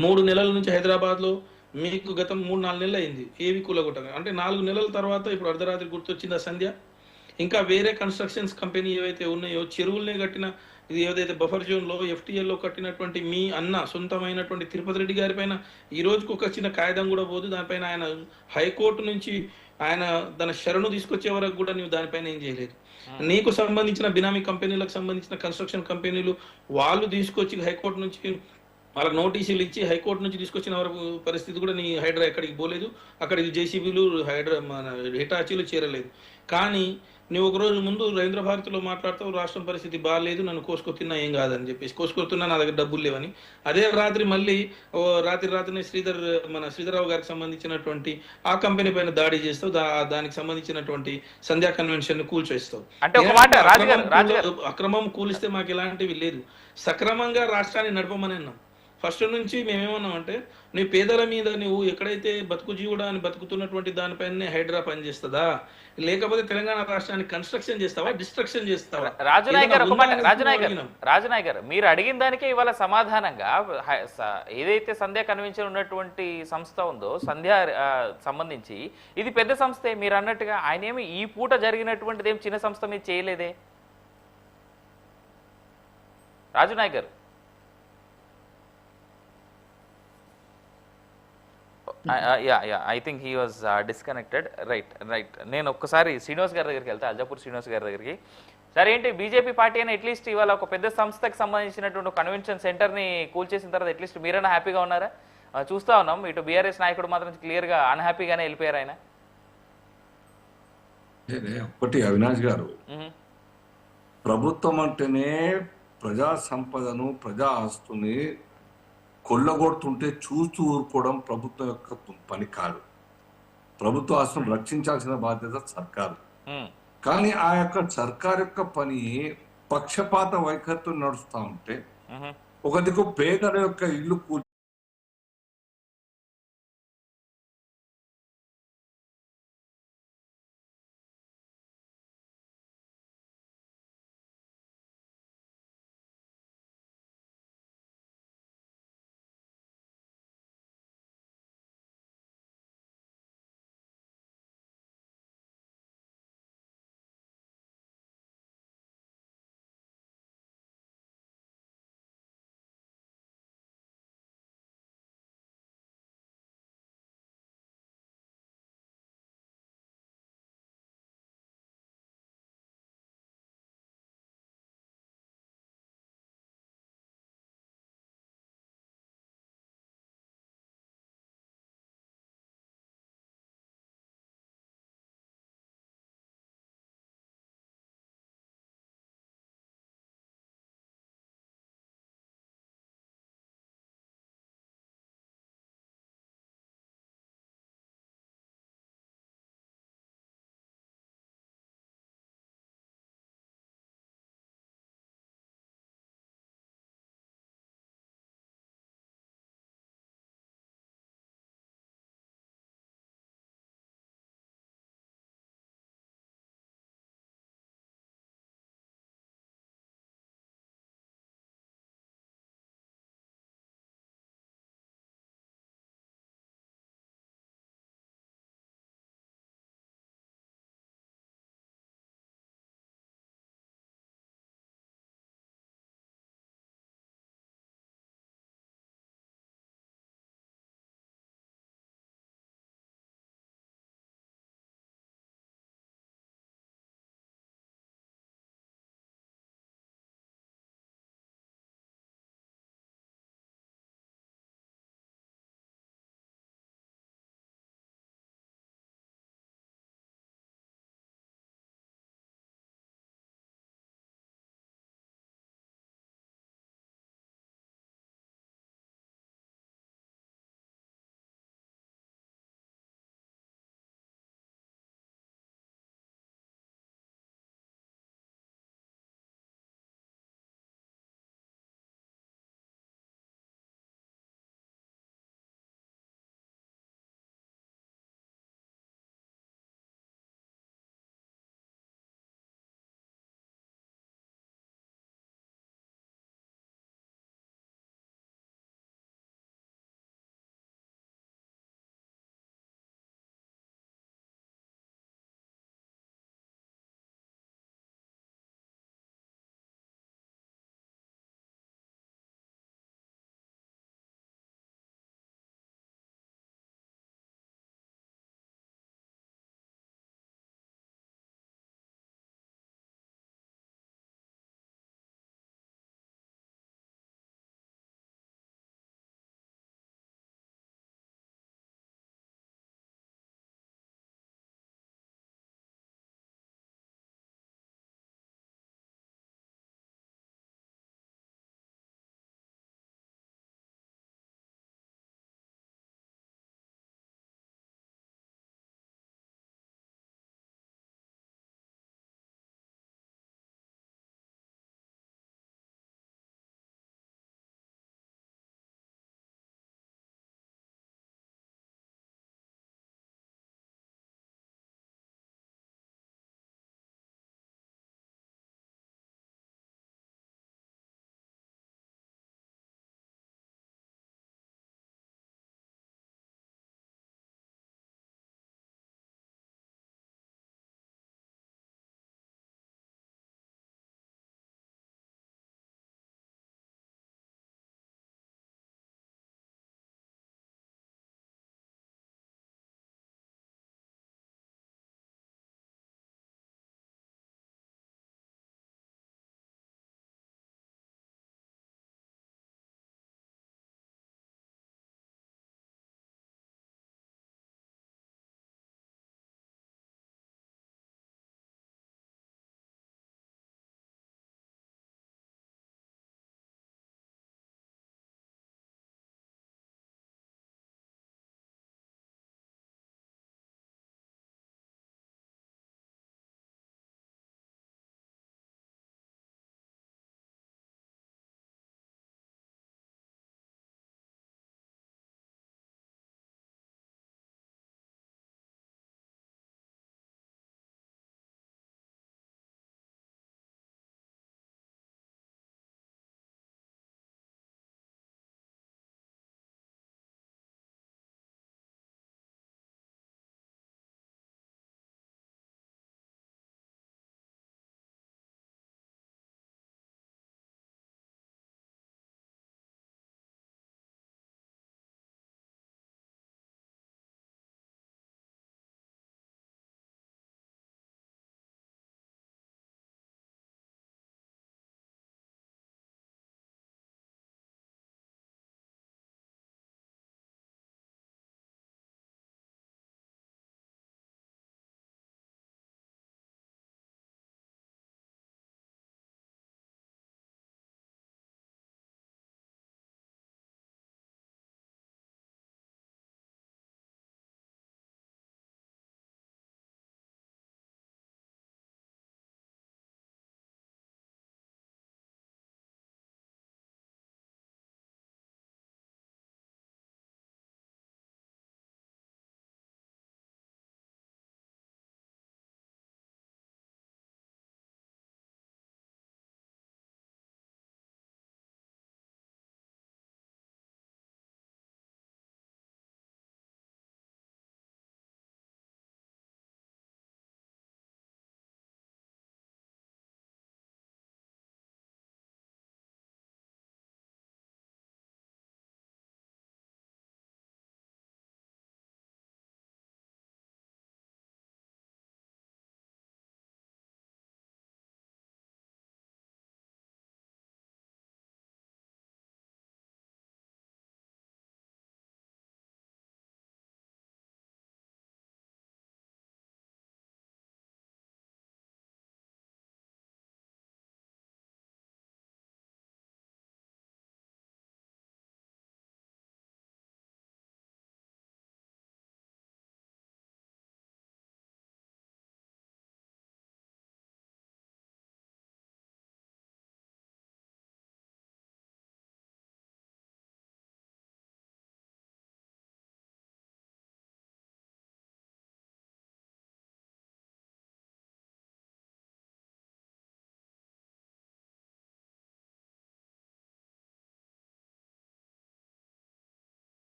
3 నెలల నుంచి హైదరాబాద్‌లో మీకు గతం 3, 4 నెలలయింది. ఏవి కూలగొట్టక. అంటే 4 నెలల తర్వాత ఇప్పుడు అర్ధరాత్రి గుర్తొచ్చిందా సంధ్య? ఇంకా వేరే కన్‌స్ట్రక్షన్స్ కంపెనీ ఏవైతే ఉన్నాయో చెరువుల్నే కట్టిన ఇది ఏదైతే బఫర్ జోన్‌లో ఎఫ్‌టీఎల్‌లో కట్టినటువంటి మీ అన్న సొంతమైనటువంటి తిరుపతి రెడ్డి గారి పైన ఈ రోజుకి ఒక చిన్న కాగితం కూడా పోదు. దానిపైన ఆయన హైకోర్ట్ నుంచి ఆయన దాని శరణు తీసుకొచ్చే వరకు కూడా నువ్వు దానిపైన ఏం చేయలేదు. హ్మ్. నీకు సంబంధించిన బినామీ కంపెనీలకు సంబంధించిన కన్‌స్ట్రక్షన్ కంపెనీలు వాళ్ళు తీసుకొచ్చి హైకోర్ట్ నుంచి వాళ్ళకి నోటీసులు ఇచ్చి హైకోర్టు నుంచి తీసుకొచ్చిన వరకు పరిస్థితి కూడా నీ హైడ్రా ఎక్కడికి పోలేదు. అక్కడికి జేసీబీలు హైడ్రా మన హిటాచీలు చేరలేదు. కానీ నువ్వు ఒకరోజు ముందు రవీంద్ర భారతిలో మాట్లాడుతావు రాష్ట్రం పరిస్థితి బాలేదు. నన్ను కోసుకో తిన్నా ఏం కాదని చెప్పేసి. కోసుకో తిన్నా నా దగ్గర డబ్బులు లేవని. అదే రాత్రి మళ్ళీ రాత్రినే మన శ్రీధర్రావు గారికి సంబంధించినటువంటి ఆ కంపెనీ పైన దాడి చేస్తావు. దానికి సంబంధించినటువంటి సంధ్యా కన్వెన్షన్‌ని కూల్చేస్తావు. అంటే ఒక మాట ఏమంటున్నావు రాజుగారు అక్రమం కూలిస్తే మాకు ఎలాంటివి లేదు. సక్రమంగా రాష్ట్రాన్ని నడపమని అన్నాం. ఫస్ట్ నుంచి మేమేమన్నామంటే నీ పేదల మీద నువ్వు ఎక్కడైతే బతుకు జీవుడా అని బతుకుతున్నటువంటి దానిపైనే హైడ్రా పనిచేస్తుందా లేకపోతే తెలంగాణ రాష్ట్రాన్ని కన్స్ట్రక్షన్ చేస్తావా డిస్ట్రక్షన్ చేస్తావా రాజునాయక్ ఏదైనా గారు ఒక ఉందా మాట అనేది నువ్వు అడిగినాం. రాజునాయక్ గారు మీరు అడిగిన దానికే ఇవాళ సమాధానంగా ఏదైతే సంధ్య కన్వెన్షన్ ఉన్నటువంటి సంస్థ ఉందో సంధ్య సంబంధించి ఇది పెద్ద సంస్థే మీరు అన్నట్టుగా ఆయన ఏమి ఈ పూట జరిగినటువంటిది ఏం చిన్న సంస్థ మీద చేయలేదే రాజునాయక్ గారు. I think he was disconnected. Right నేను ఒక్కసారి శ్రీనివాస్ గారి దగ్గరికి వెళ్తా అల్జాపూర్ శ్రీనివాస్ గారి దగ్గరికి. సరే ఏంటి బీజేపీ పార్టీ అయినా అట్లీస్ట్ ఇవాళ ఒక పెద్ద సంస్థకి సంబంధించినటువంటి కన్వెన్షన్ సెంటర్ని కూల్చేసిన తర్వాత అట్లీస్ట్ మీరైనా హ్యాపీగా ఉన్నారా? చూస్తా ఉన్నాం ఇటు బీఆర్ఎస్ నాయకుడు మాత్రం క్లియర్గా అన్హ్యాపీగానే వెళ్ళిపోయారు ఆయన. ఒకటి అవినాష్ గారు, ప్రభుత్వం అంటేనే ప్రజా సంపదను ప్రజా ఆస్తుని కొల్లగొడుతుంటే చూస్తూ ఊరుకోవడం ప్రభుత్వం యొక్క పని కాదు. ప్రభుత్వ ఆస్తులను రక్షించాల్సిన బాధ్యత సర్కారు. కానీ ఆ యొక్క సర్కార్ యొక్క పని పక్షపాత వైఖరితో నడుస్తూ ఉంటే ఒక దిక్కు పేదల యొక్క ఇల్లు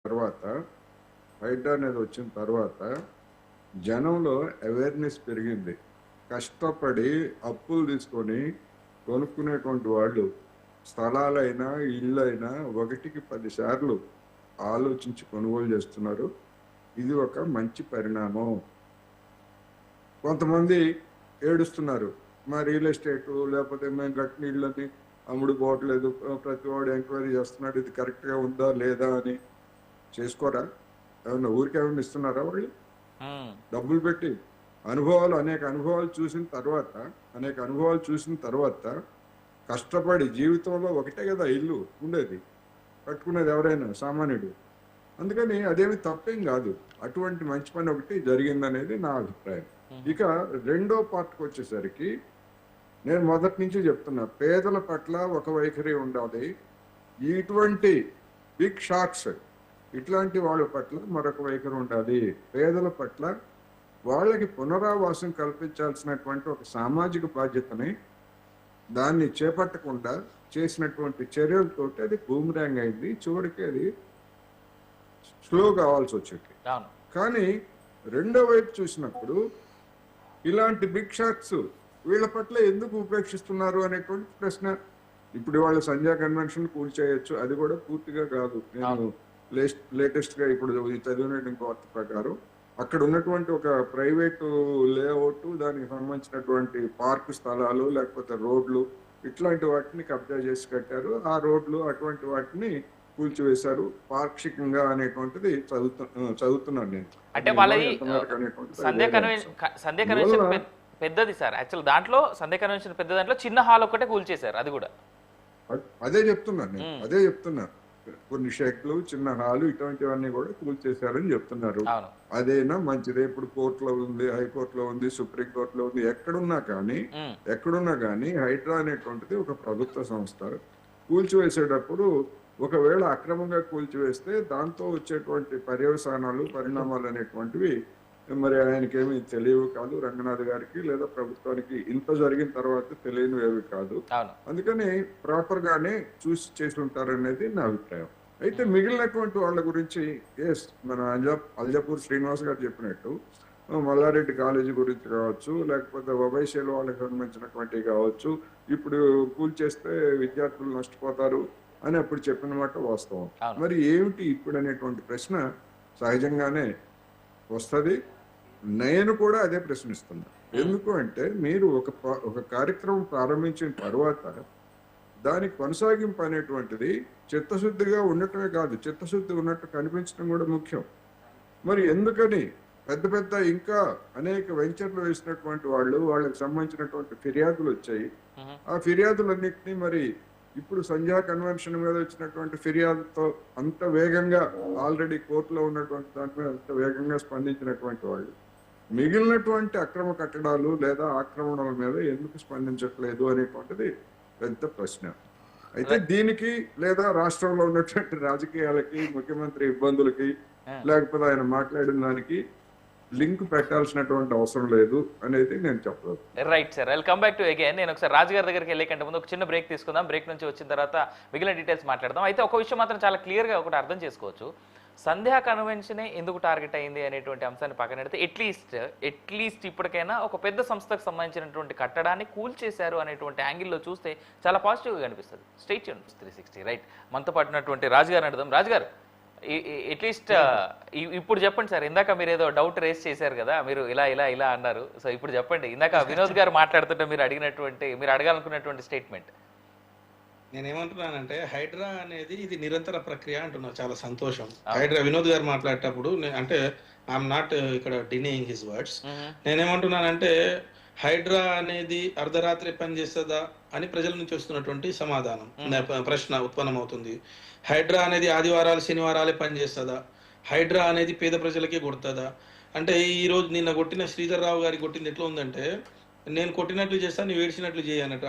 తర్వాత, హైడ్రా అనేది వచ్చిన తర్వాత జనంలో అవేర్నెస్ పెరిగింది. కష్టపడి అప్పులు తీసుకొని కొనుక్కునేటువంటి వాళ్ళు స్థలాలైనా ఇళ్ళైనా 1కి 10 సార్లు ఆలోచించి కొనుగోలు చేస్తున్నారు. ఇది ఒక మంచి పరిణామం. కొంతమంది ఏడుస్తున్నారు, మా రియల్ ఎస్టేట్ లేకపోతే మేము కట్టిన ఇళ్ళని అమ్ముడు పోవట్లేదు, ప్రతి వాడు ఎంక్వైరీ చేస్తున్నాడు, ఇది కరెక్ట్గా ఉందా లేదా అని. చేసుకోరా? ఏమన్నా ఊరికి ఏమన్నా ఇస్తున్నారా వాళ్ళు? డబ్బులు పెట్టి అనేక అనుభవాలు చూసిన తర్వాత కష్టపడి జీవితంలో ఒకటే కదా ఇల్లు ఉండేది, కట్టుకునేది ఎవరైనా సామాన్యుడు. అందుకని అదేమి తప్పేం కాదు. అటువంటి మంచి పని ఒకటి జరిగిందనేది నా అభిప్రాయం. ఇక రెండో పార్ట్కి వచ్చేసరికి నేను మొదటి నుంచి చెప్తున్నా, పేదల పట్ల ఒక వైఖరి ఉండాలి, ఇటువంటి బిగ్ షాట్స్ ఇట్లాంటి వాళ్ళ పట్ల మరొక వైఖరి ఉండాలి. పేదల పట్ల వాళ్ళకి పునరావాసం కల్పించాల్సినటువంటి ఒక సామాజిక బాధ్యతని దాన్ని చేపట్టకుండా చేసినటువంటి చర్యలతో అది బూమరాంగ్ అయింది. చివరికి అది స్లో కావాల్సి వచ్చింది. కానీ రెండో వైపు చూసినప్పుడు ఇలాంటి బిగ్ షాట్స్ వీళ్ళ పట్ల ఎందుకు ఉపేక్షిస్తున్నారు అనేటువంటి ప్రశ్న. ఇప్పుడు వాళ్ళ సంధ్యా కన్వెన్షన్ కూల్చేయచ్చు, అది కూడా పూర్తిగా కాదు. నేను లేటెస్ట్ గా ఇప్పుడు చదివిన వార్త ప్రకారం అక్కడ ఉన్నటువంటి ఒక ప్రైవేటు లేఅవుట్, దానికి సంబంధించినటువంటి పార్క్ స్థలాలు లేకపోతే రోడ్లు ఇట్లాంటి వాటిని కబ్జా చేసి కట్టారు. ఆ రోడ్లు అటువంటి వాటిని కూల్చివేశారు పాక్షికంగా అనేటువంటిది చదువుతున్నాను నేను. అంటే వాళ్ళది సంధ్యా కన్వెన్షన్ పెద్దది సార్. యాక్చువల్ దాంట్లో సంధ్యా కన్వెన్షన్ పెద్ద దాంట్లో చిన్న హాల్ ఒకటే కూల్చేశారు. అది కూడా అదే చెప్తున్నాను నేను, అదే చెప్తున్నా. కొన్ని షెడ్లు, చిన్న హాలు ఇటువంటివన్నీ కూడా కూల్చేశారని చెప్తున్నారు. అదేనా మంచిదే? ఇప్పుడు కోర్టులో ఉంది, హైకోర్టులో ఉంది, సుప్రీంకోర్టులో ఉంది. ఎక్కడున్నా కానీ హైడ్రా అనేటువంటిది ఒక ప్రభుత్వ సంస్థ. కూల్చివేసేటప్పుడు ఒకవేళ అక్రమంగా కూల్చివేస్తే దాంతో వచ్చేటువంటి పర్యవసానాలు, పరిణామాలు అనేటువంటివి మరి ఆయనకేమి తెలియవు కాదు, రంగనాథ్ గారికి లేదా ప్రభుత్వానికి ఇంత జరిగిన తర్వాత తెలియనివి కాదు. అందుకని ప్రాపర్ గానే చూసి చేసి ఉంటారనేది నా అభిప్రాయం. అయితే మిగిలినటువంటి వాళ్ళ గురించి మన అల్జాపూర్ శ్రీనివాస్ గారు చెప్పినట్టు మల్లారెడ్డి కాలేజీ గురించి కావచ్చు, లేకపోతే వైశ్యాల వాళ్ళకి సంబంధించినటువంటివి కావచ్చు, ఇప్పుడు కూల్చేస్తే విద్యార్థులు నష్టపోతారు అని అప్పుడు చెప్పిన మాట వాస్తవం. మరి ఏమిటి ఇప్పుడు అనేటువంటి ప్రశ్న సహజంగానే వస్తుంది. నేను కూడా అదే ప్రశ్నిస్తున్నా. ఎందుకు అంటే మీరు ఒక కార్యక్రమం ప్రారంభించిన తర్వాత దానికి కొనసాగింపు అనేటువంటిది చిత్తశుద్ధిగా ఉండటమే కాదు, చిత్తశుద్ధి ఉన్నట్టు కనిపించడం కూడా ముఖ్యం. మరి ఎందుకని పెద్ద ఇంకా అనేక వెంచర్లు వేసినటువంటి వాళ్ళకి సంబంధించినటువంటి ఫిర్యాదులు వచ్చాయి. ఆ ఫిర్యాదులన్నింటినీ మరి ఇప్పుడు సంధ్యా కన్వెన్షన్ మీద వచ్చినటువంటి ఫిర్యాదుతో అంత వేగంగా ఆల్రెడీ కోర్టులో ఉన్నటువంటి దాని మీద అంత వేగంగా స్పందించినటువంటి వాళ్ళు మిగిలినటువంటి అక్రమ కట్టడాలు లేదా ఆక్రమణల మీద ఎందుకు స్పందించట్లేదు అనేటువంటిది పెద్ద ప్రశ్న. అయితే దీనికి లేదా రాష్ట్రంలో ఉన్నటువంటి రాజకీయాలకి, ముఖ్యమంత్రి ఇబ్బందులకి, లేకపోతే ఆయన మాట్లాడిన దానికి లింక్ పెట్టాల్సినటువంటి అవసరం లేదు అనేది నేను చెప్పలేదు. Right sir, welcome back to again. నేను ఒకసారి రాజుగారి దగ్గరికి వెళ్ళే కంటే ముందు ఒక చిన్న బ్రేక్ తీసుకుందాం. బ్రేక్ నుంచి వచ్చిన తర్వాత మిగిలిన డీటెయిల్స్ మాట్లాడదాం. అయితే ఒక విషయం మాత్రం చాలా క్లియర్గా ఒకటి అర్థం చేసుకోవచ్చు. సంధ్యా కన్వెన్షనే ఎందుకు టార్గెట్ అయింది అనేటువంటి అంశాన్ని పక్కన పెడితే అట్లీస్ట్ ఇప్పటికైనా ఒక పెద్ద సంస్థకు సంబంధించినటువంటి కట్టడాన్ని కూల్చేశారు అనేటువంటి యాంగిల్లో చూస్తే చాలా పాజిటివ్గా కనిపిస్తుంది. State 360 right. మనతో పాటున్నటువంటి రాజుగారు అడుగుదాం. రాజుగారు, అట్లీస్ట్ ఇప్పుడు చెప్పండి సార్. ఇందాక మీరు ఏదో డౌట్ రేస్ చేశారు కదా, మీరు ఇలా అన్నారు. సో ఇప్పుడు చెప్పండి, ఇందాక వినోద్ గారు మాట్లాడుతుంటే మీరు అడగాలనుకున్నటువంటి స్టేట్మెంట్. నేనేమంటున్నానంటే హైడ్రా అనేది ఇది నిరంతర ప్రక్రియ అంటున్నా. చాలా సంతోషం. హైడ్రా వినోద్ గారు మాట్లాడేటప్పుడు అంటే ఐఎమ్ నాట్ ఇక్కడ డినేయింగ్ హిస్ వర్డ్స్. నేనేమంటున్నానంటే హైడ్రా అనేది అర్ధరాత్రి పనిచేస్తుందా అని ప్రజల నుంచి వస్తున్నటువంటి సమాధానం ప్రశ్న ఉత్పన్నమవుతుంది. హైడ్రా అనేది ఆదివారాలు శనివారాలే పనిచేస్తుందా? హైడ్రా అనేది పేద ప్రజలకే కొడుతుందా? అంటే ఈ రోజు నిన్న కొట్టిన శ్రీధర్ రావు గారికి కొట్టింది ఎట్లా ఉందంటే, నేను కొట్టినట్లు చేస్తాను, నువ్వు ఏడ్చినట్లు చేయన్నట్టు.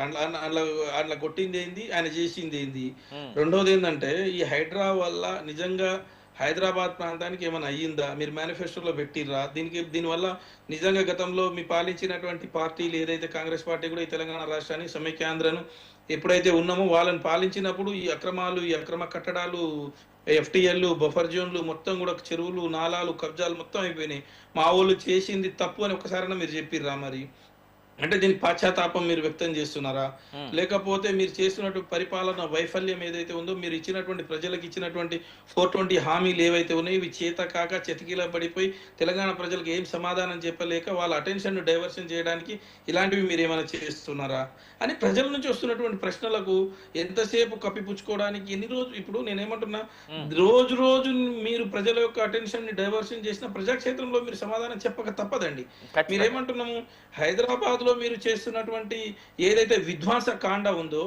అట్లా కొట్టింది ఏంది, ఆయన చేసింది ఏంది. రెండోది ఏంటంటే ఈ హైడ్రా వల్ల నిజంగా హైదరాబాద్ ప్రాంతానికి ఏమైనా అయ్యిందా? మీరు మేనిఫెస్టోలో పెట్టిర్రా? దీనివల్ల నిజంగా గతంలో మీ పాలించినటువంటి పార్టీలు ఏదైతే కాంగ్రెస్ పార్టీ కూడా ఈ తెలంగాణ రాష్ట్రాన్ని సమైక్యాంధ్రను ఎప్పుడైతే ఉన్నామో వాళ్ళని పాలించినప్పుడు ఈ అక్రమాలు, ఈ అక్రమ కట్టడాలు, ఎఫ్టీఎల్, బఫర్ జోన్లు మొత్తం కూడా చెరువులు, నాలాలు, కబ్జాలు మొత్తం అయిపోయినాయి. మా వాళ్ళు చేసింది తప్పు అని ఒకసారైనా మీరు చెప్పిర్రా? మరి అంటే దీనికి పాశ్చాత్తాపం మీరు వ్యక్తం చేస్తున్నారా? లేకపోతే మీరు చేస్తున్నటువంటి పరిపాలన వైఫల్యం ఏదైతే ఉందో, మీరు ఇచ్చినటువంటి ప్రజలకు ఇచ్చినటువంటి 420 హామీలు ఏవైతే ఉన్నాయో ఇవి చేత కాక చతికిల పడిపోయి తెలంగాణ ప్రజలకు ఏం సమాధానం చెప్పలేక వాళ్ళ అటెన్షన్ డైవర్షన్ చేయడానికి ఇలాంటివి మీరు ఏమైనా చేస్తున్నారా అని ప్రజల నుంచి వస్తున్నటువంటి ప్రశ్నలకు ఎంతసేపు కప్పిపుచ్చుకోవడానికి ఎన్ని రోజులు? ఇప్పుడు నేనేమంటున్నా, రోజు రోజు మీరు ప్రజల యొక్క అటెన్షన్ ని డైవర్షన్ చేసిన ప్రజాక్షేత్రంలో మీరు సమాధానం చెప్పక తప్పదండి. మీరేమంటున్నాము, హైదరాబాద్ లో మీరు చేస్తున్నటువంటి ఏదైతే విధ్వంస కాండ ఉందో,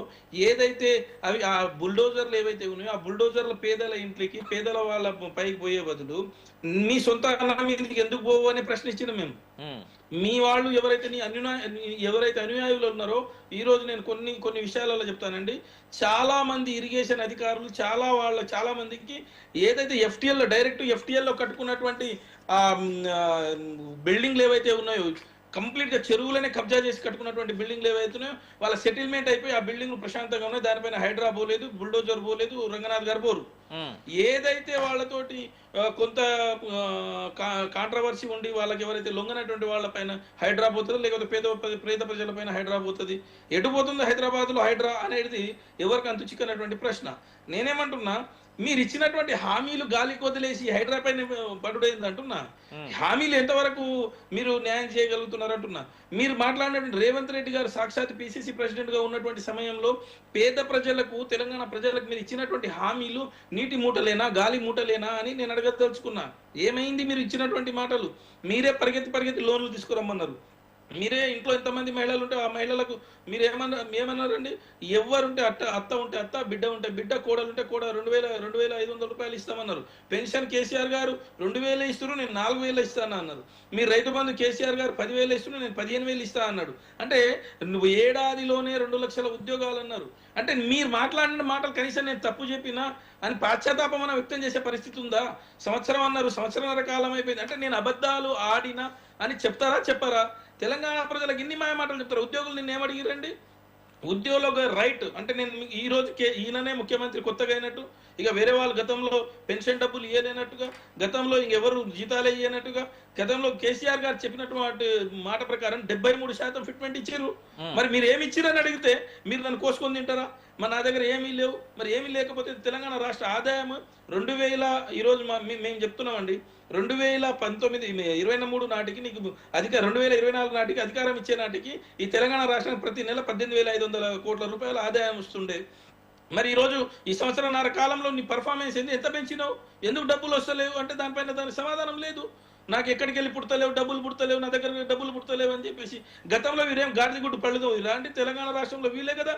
ఏదైతే అవి ఆ బుల్డోజర్లు ఏవైతే ఉన్నాయో ఆ బుల్డోజర్ల పేదల ఇంట్లోకి, పేదల వాళ్ళ పైకి పోయే బదులు మీ సొంత మీదకి ఎందుకు పోవు అని ప్రశ్నించిన మేము. మీ వాళ్ళు ఎవరైతే అనుయాయులు ఉన్నారో, ఈ రోజు నేను కొన్ని విషయాలలో చెప్తానండి. చాలా మంది ఇరిగేషన్ అధికారులు చాలా మందికి ఏదైతే డైరెక్ట్ ఎఫ్టీఎల్ లో కట్టుకున్నటువంటి బిల్డింగ్లు ఏవైతే ఉన్నాయో, కంప్లీట్ గా చెరువులనే కబ్జా చేసి కట్టుకున్నటువంటి బిల్డింగ్లు ఏవైతున్నాయో వాళ్ళ సెటిల్మెంట్ అయిపోయి ఆ బిల్డింగ్లు ప్రశాంతంగా ఉన్నాయి. దానిపైన హైడ్రా పోలేదు, బుల్డోజర్ పోలేదు, రంగనాథ్ గారు పోరు. ఏదైతే వాళ్ళతోటి కొంత కాంట్రవర్సీ ఉండి వాళ్ళకి ఎవరైతే లొంగనటువంటి వాళ్ళ పైన హైడ్రా పోతుందో, లేకపోతే పేద ప్రజల పైన హైడ్రా పోతుంది. ఎటు పోతుందో హైదరాబాద్ లో హైడ్రా అనేది ఎవరికి అంతు చిక్కనటువంటి ప్రశ్న. నేనేమంటున్నా, మీరు ఇచ్చినటువంటి హామీలు గాలి కొదిలేసి హైడ్రా పైన పడుడైంది అంటున్నా. హామీలు ఎంతవరకు మీరు న్యాయం చేయగలుగుతున్నారు అంటున్నా. మీరు మాట్లాడినటువంటి రేవంత్ రెడ్డి గారు సాక్షాత్ పిసిసి ప్రెసిడెంట్ గా ఉన్నటువంటి సమయంలో పేద ప్రజలకు, తెలంగాణ ప్రజలకు మీరు ఇచ్చినటువంటి హామీలు నీటి మూటలేనా, గాలి మూటలేనా అని నేను అడగదలుచుకున్నా. ఏమైంది మీరు ఇచ్చినటువంటి మాటలు? మీరే పరిగెత్తి లోన్లు తీసుకురమ్మన్నారు. మీరే ఇంట్లో ఎంతమంది మహిళలు ఉంటే ఆ మహిళలకు మీరు ఏమన్నారండి? ఎవరుంటే అత్త ఉంటే అత్త, బిడ్డ ఉంటే బిడ్డ, కోడలు ఉంటే కోడ 2,500 రూపాయలు ఇస్తామన్నారు. పెన్షన్ కేసీఆర్ గారు 2,000 ఇస్తున్నారు, నేను 4,000 ఇస్తాను అన్నారు. మీరు రైతు బంధు కేసీఆర్ గారు 10,000 ఇస్తున్నారు, నేను 15,000 ఇస్తా అన్నాడు. అంటే నువ్వు ఏడాదిలోనే 2 లక్షల ఉద్యోగాలు అన్నారు. అంటే మీరు మాట్లాడిన మాటలు కనీసం నేను తప్పు చెప్పినా అని పాశ్చాత్తాపం మనం వ్యక్తం చేసే పరిస్థితి ఉందా? సంవత్సరం అన్నారు, సంవత్సరంన్నర కాలం అయిపోయింది. అంటే నేను అబద్ధాలు ఆడినా అని చెప్పారా? తెలంగాణ ప్రజలకు ఇన్ని మాయ మాటలు చెప్తారు. ఉద్యోగులు నిన్న ఏమడిగిరండి? ఉద్యోగుల రైట్ అంటే నేను ఈ రోజు ఈయననే ముఖ్యమంత్రి కొత్తగా అయినట్టు, ఇక వేరే వాళ్ళు గతంలో పెన్షన్ డబ్బులు ఇవ్వలేనట్టుగా, గతంలో ఇంకెవరు జీతాలు ఇవ్వనట్టుగా, గతంలో కేసీఆర్ గారు చెప్పినటువంటి మాట ప్రకారం 73% ఫిట్మెంట్ ఇచ్చారు. మరి మీరు ఏమి ఇచ్చిరని అడిగితే మీరు నన్ను కోసుకొని తింటారా? మరి నా దగ్గర ఏమీ లేవు. మరి ఏమీ లేకపోతే తెలంగాణ రాష్ట్ర ఆదాయం 2000 ఈరోజు మేము చెప్తున్నామండి, 2023 నాటికి నీకు 2024 నాటికి అధికారం ఇచ్చే నాటికి ఈ తెలంగాణ రాష్ట్రానికి ప్రతి నెల 18,500 కోట్ల రూపాయల ఆదాయం వస్తుండే. మరి ఈరోజు ఈ సంవత్సరంన్నర కాలంలో నీ పర్ఫార్మెన్స్ ఎంత పెంచినావు? ఎందుకు డబ్బులు వస్తలేవు అంటే దానికి సమాధానం లేదు. నాకు ఎక్కడికి వెళ్ళి పుడతలేవు, డబ్బులు పుడతలేవు, నా దగ్గర డబ్బులు పుడతలేవు అని చెప్పేసి గతంలో వీరేం గాడిద గుడ్డు పళ్ళదు. ఇలాంటి తెలంగాణ రాష్ట్రంలో వీళ్ళే కదా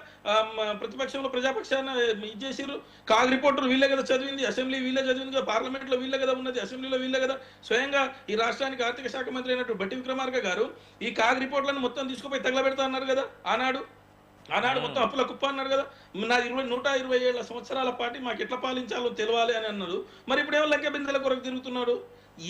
ప్రతిపక్షంలో ప్రజాపక్షాన్ని ఇచ్చేసారు. కాగ్ రిపోర్టర్లు వీళ్ళే కదా చదివింది, అసెంబ్లీ వీళ్ళే చదివింది కదా, పార్లమెంట్లో వీళ్ళే కదా ఉన్నది, అసెంబ్లీలో వీళ్ళే కదా. స్వయంగా ఈ రాష్ట్రానికి ఆర్థిక శాఖ మంత్రి అయినట్టు బట్టి విక్రమార్క గారు ఈ కాగ్ రిపోర్ట్లను మొత్తం తీసుకుపోయి తగలబెడతా అన్నారు కదా ఆనాడు మొత్తం అప్పుల కుప్ప అన్నారు కదా. నాది 127 సంవత్సరాల పాటు మాకు ఎట్లా పాలించాలో తెలియాలి అని అన్నారు. మరి ఇప్పుడు ఏమో లెక్క బిందెల కొరకు తిరుగుతున్నాడు.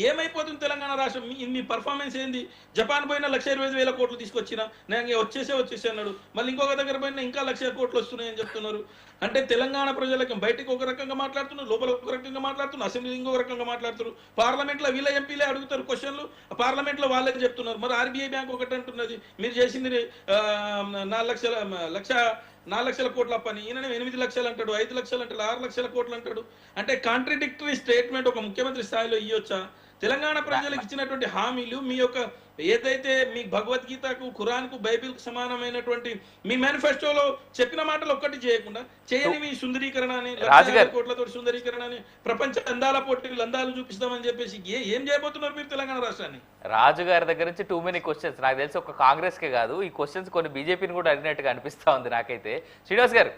ఏమైపోతుంది తెలంగాణ రాష్ట్రం? మీ పర్ఫార్మెన్స్ ఏంది? జపాన్ పోయినా 1,25,000 కోట్లు తీసుకొచ్చినా నేను వచ్చేసి అన్నాడు. మళ్ళీ ఇంకొక దగ్గర పోయినా ఇంకా 1,00,000 కోట్లు వస్తున్నాయని చెప్తున్నారు. అంటే తెలంగాణ ప్రజలకు బయటకు ఒక రకంగా మాట్లాడుతున్నారు, లోపల ఒక రకంగా మాట్లాడుతున్నారు, అసెంబ్లీ ఇంకొక రకంగా మాట్లాడుతున్నారు. పార్లమెంట్లో వీళ్ళ ఎంపీలే అడుగుతారు క్వశ్చన్లు, పార్లమెంట్లో వాళ్ళే చెప్తున్నారు. మరి ఆర్బీఐ బ్యాంక్ ఒకటి అంటున్నది మీరు చేసింది 4 లక్షల కోట్ల పని, ఈయన 8 లక్షలు అంటాడు, 5 లక్షలు అంటాడు, 6 లక్షల కోట్లు అంటాడు. అంటే కాంట్రడిక్టరీ స్టేట్మెంట్ ఒక ముఖ్యమంత్రి స్థాయిలో ఇవ్వచ్చా? తెలంగాణ ప్రజలకు ఇచ్చినటువంటి హామీలు మీ యొక్క ఏదైతే మీ భగవద్గీతకు, ఖురాన్కు, బైబిల్కు సమానమైనటువంటి మీ మేనిఫెస్టోలో చెప్పిన మాటలు ఒక్కటి చేయకుండా చేయని మీ సుందరీకరణ అని, 1,00,000 కోట్లతో సుందరీకరణ అని, ప్రపంచ అందాల పోటీలు అందాలు చూపిస్తామని చెప్పేసి ఏం చేయబోతున్నారు మీరు తెలంగాణ రాష్ట్రాన్ని? రాజు గారి దగ్గర నుంచి టూ మెనీ క్వశ్చన్స్. నాకు తెలిసి ఒక కాంగ్రెస్కే కాదు, ఈ క్వశ్చన్స్ కొన్ని బీజేపీని కూడా అడిగినట్టుగా అనిపిస్తా ఉంది నాకైతే. శ్రీనివాస్ గారు,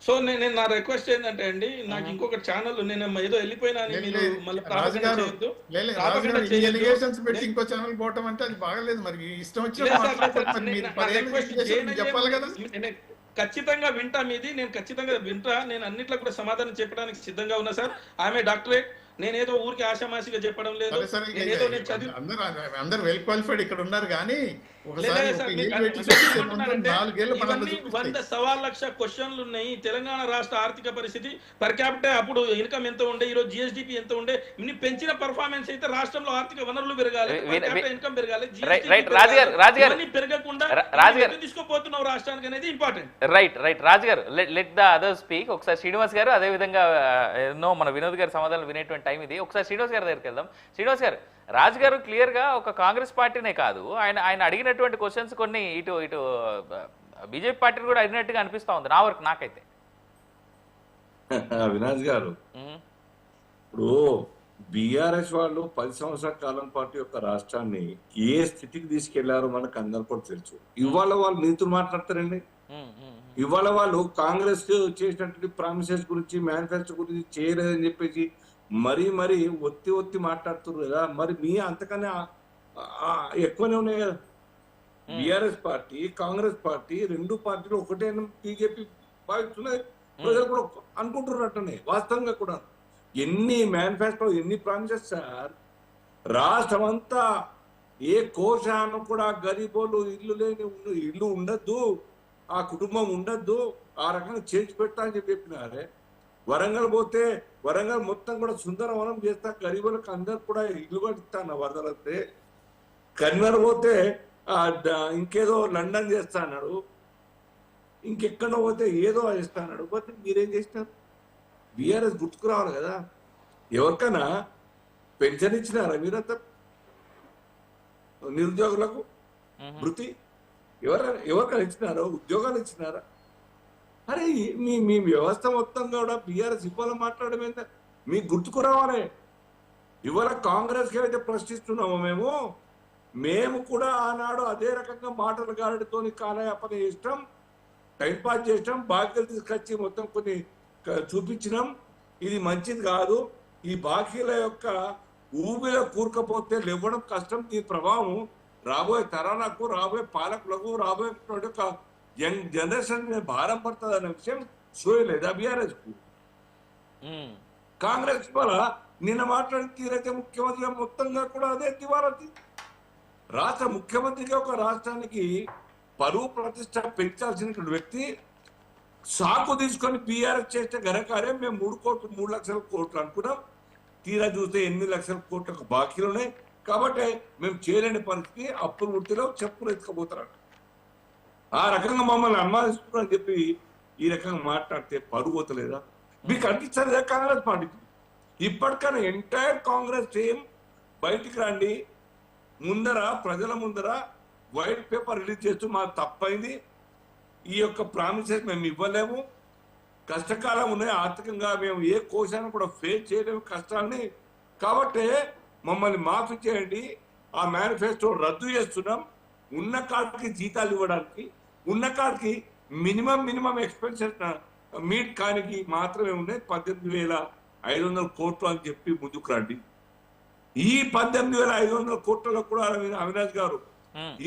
సో నేను నా రిక్వెస్ట్ ఏంటంటే అండి, నాకు ఇంకొక ఛానల్ నేను ఏదో వెళ్ళిపోయినా అని మీరు మళ్ళీ ఇంకో ఛానల్ పోవటం అంటే అది బాగలేదు. మరి ఇష్టం వచ్చిన చెప్పాలి కదా. ఖచ్చితంగా వింటా మీది, నేను ఖచ్చితంగా వింటా, నేను అన్నిట్లో కూడా సమాధానం చెప్పడానికి సిద్ధంగా ఉన్నా సార్. ఆమె డాక్టరేట్, నేనేదో ఊరికి ఆషామాషిగా చెప్పడం లేదు. నేనేదో నేను చదివి అందరు వెల్ క్వాలిఫైడ్ ఇక్కడ ఉన్నారు కానీ ఇవన్నీ 100 సవాళ్ళ క్వశ్చన్లు ఉన్నాయి. తెలంగాణ రాష్ట్ర ఆర్థిక పరిస్థితి పర్ క్యాపిటల్ అప్పుడు ఇన్కమ్ ఎంత ఉండే, ఈరోజు జిఎస్డిపి ఎంత ఉండే, ఇన్ని పెంచిన పర్ఫార్మెన్స్ అయితే రాష్ట్రంలో ఆర్థిక వనరులు పెరగాలి, ఇన్కమ్ పెరగాలి, పెరగకుండా తీసుకోపోతున్నావు రాష్ట్రానికి అనేది ఇంపార్టెంట్. రైట్ రాజు గారు, లెట్ ద అదర్ స్పీక్. ఒకసారి శ్రీనివాస్ గారు, అదే విధంగా ఎన్నో మన వినోద్ గారి సమాధానం వినేటువంటి టైం ఇది. ఒకసారి శ్రీనివాస్ గారి దగ్గరికి వెళ్దాం. శ్రీనివాస్ గారు, రాజు గారు క్లియర్ గా ఒక కాంగ్రెస్ పార్టీనే కాదు, ఆయన అడిగినటువంటి క్వశ్చన్స్ కొన్ని ఇటు బీజేపీ పార్టీని కూడా అడిగినట్టుగా అనిపిస్తా ఉంది నా వరకు, నాకైతే. అవినాష్ గారు, ఇప్పుడు బీఆర్ఎస్ వాళ్ళు 10 సంవత్సరాల కాలం పాటు యొక్క రాష్ట్రాన్ని ఏ స్థితికి తీసుకెళ్లారో మనకు అందరు కూడా తెలుసు. ఇవాళ వాళ్ళు నీతులు మాట్లాడతారండి. ఇవాళ వాళ్ళు కాంగ్రెస్ చేసినటువంటి ప్రామిసెస్ గురించి, మేనిఫెస్టో గురించి చేయలేదని చెప్పేసి మరీ ఒత్తి మాట్లాడుతున్నారు కదా. మరి మీ అంతకన్నా ఎక్కువనే ఉన్నాయి కదా. బీఆర్ఎస్ పార్టీ, కాంగ్రెస్ పార్టీ, రెండు పార్టీలు ఒకటే బీజేపీ భావిస్తున్నాయి, ప్రజలు కూడా అనుకుంటున్నారు అట్టనే. వాస్తవంగా కూడా ఎన్ని మేనిఫెస్టో, ఎన్ని ప్రామిసెస్ సార్. రాష్ట్రం అంతా ఏ కోశాను కూడా గరీబోలు ఇల్లు ఉండద్దు, ఆ కుటుంబం ఉండద్దు, ఆ రకంగా చేసి పెట్టా అని చెప్పినారే. వరంగల్ పోతే వరంగల్ మొత్తం కూడా సుందరవనం చేస్తా, గరీబులకు అందరు కూడా ఇల్లు కట్టిస్తా అన్న వరదలైతే. కన్వర్ పోతే ఇంకేదో లండన్ చేస్తా అన్నాడు, ఇంకెక్కడో పోతే ఏదో చేస్తా అన్నాడు. పోతే మీరేం చేసినారు? బీఆర్ఎస్ గుర్తుకు రావాలి కదా. ఎవరికైనా పెన్షన్ ఇచ్చినారా మీరంతా? నిరుద్యోగులకు వృత్తి ఎవరికైనా ఇచ్చినారో? ఉద్యోగాలు ఇచ్చినారా? అరే మీ వ్యవస్థ మొత్తం కూడా బీఆర్ఎస్ ఇవాళ మాట్లాడమేందా మీకు గుర్తుకు రావాలి. ఇవాళ కాంగ్రెస్కి ఏదైతే ప్రశ్నిస్తున్నామో మేము కూడా ఆనాడు అదే రకంగా మాటల గాడితో కాలయాపన చేసినాం, టైంపాస్ చేసినాం, బాకీలు తీసుకొచ్చి మొత్తం కొన్ని చూపించినాం. ఇది మంచిది కాదు, ఈ బాకీల యొక్క ఊబిలో కూరుకపోతే లేవడం కష్టం. దీని ప్రభావం రాబోయే తరాలకు, రాబోయే పాలకులకు, రాబోయే యంగ్ జనరేషన్ మీద భారం పడుతుంది అనే విషయం చూయలేదా బీఆర్ఎస్ కు? కాంగ్రెస్ వల్ల నిన్న మాట్లాడిన తీరైతే ముఖ్యమంత్రిగా మొత్తంగా కూడా అదే దివారది. రాష్ట్ర ముఖ్యమంత్రిగా ఒక రాష్ట్రానికి పరువు ప్రతిష్ట పెంచాల్సిన వ్యక్తి సాకు తీసుకొని బీఆర్ఎస్ చేస్తే ఘనకార్యం. మేము 3 లక్షల కోట్లు అనుకున్నాం, తీరా చూస్తే 8 లక్షల కోట్లకు బాకీలు ఉన్నాయి. కాబట్టి మేము చేయలేని పరిస్థితి, అప్పులు వృత్తిలో చెప్పులు ఎత్తుకపోతారు. ఆ రకంగా మమ్మల్ని అనుమానిస్తున్నారని చెప్పి ఈ రకంగా మాట్లాడితే పరువు పోతలేదా? మీకు అనిపించలేదా కాంగ్రెస్ పార్టీకి? ఇప్పటికైనా ఎంటైర్ కాంగ్రెస్ టీం బయటికి రండి, ప్రజల ముందర వైట్ పేపర్ రిలీజ్ చేస్తూ మాకు తప్పైంది, ఈ యొక్క ప్రామిసెస్ మేము ఇవ్వలేము, కష్టకాలం ఉన్నాయి, ఆర్థికంగా మేము ఏ కోశాన్ని కూడా ఫేస్ చేయలేము కష్టాన్ని, కాబట్టి మమ్మల్ని మాఫీ చేయండి, ఆ మేనిఫెస్టో రద్దు చేస్తున్నాం, ఉన్న కాడికి జీతాలు ఇవ్వడానికి, ఉన్న కాడికి మినిమం ఎక్స్పెన్సెస్ మీట్ కానికి మాత్రమే ఉన్నాయి 18,500 కోట్లు అని చెప్పి ముందుకు రండి. ఈ 18,500 కోట్లలో కూడా అవినాష్ గారు